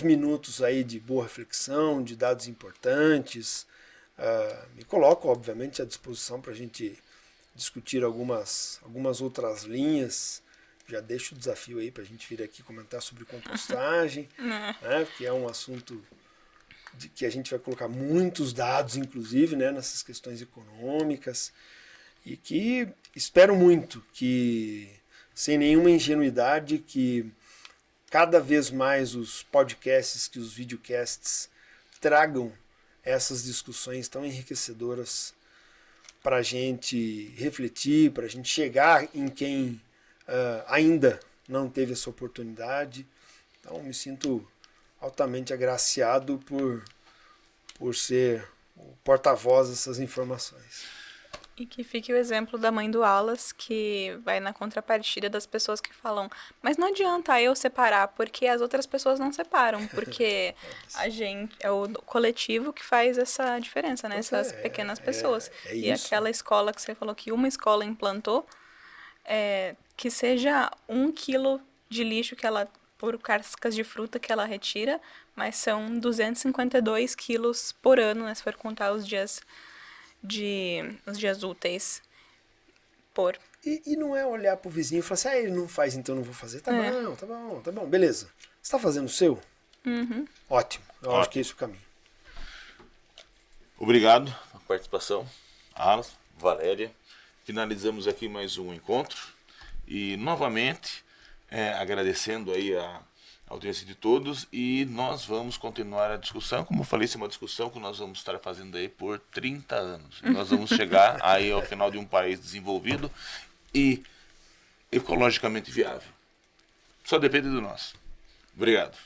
minutos aí de boa reflexão, de dados importantes. Me coloco, obviamente, à disposição para a gente discutir algumas outras linhas. Já deixo o desafio aí para a gente vir aqui comentar sobre compostagem, né, que é um assunto de que a gente vai colocar muitos dados, inclusive, né, nessas questões econômicas, e que espero muito que, sem nenhuma ingenuidade, que cada vez mais os podcasts, que os videocasts tragam essas discussões tão enriquecedoras para a gente refletir, para a gente chegar em quem ainda não teve essa oportunidade. Então, me sinto altamente agraciado por ser o porta-voz dessas informações. E que fique o exemplo da mãe do Alas, que vai na contrapartida das pessoas que falam, mas não adianta eu separar, porque as outras pessoas não separam, porque a gente é o coletivo que faz essa diferença, né? Essas pequenas pessoas. E aquela escola que você falou que uma escola implantou, que seja 1 quilo de lixo que ela, por cascas de fruta que ela retira, mas são 252 quilos por ano, né, se for contar os dias úteis por. E não é olhar pro vizinho e falar assim, ele não faz, então eu não vou fazer. Tá bom, beleza. Você tá fazendo o seu? Uhum. Ótimo. Eu acho que esse é o caminho. Obrigado pela participação, Alas, Valéria. Finalizamos aqui mais um encontro e novamente agradecendo aí a audiência de todos, e nós vamos continuar a discussão. Como eu falei, isso é uma discussão que nós vamos estar fazendo aí por 30 anos. E nós vamos chegar aí ao final de um país desenvolvido e ecologicamente viável. Só depende de nós. Obrigado.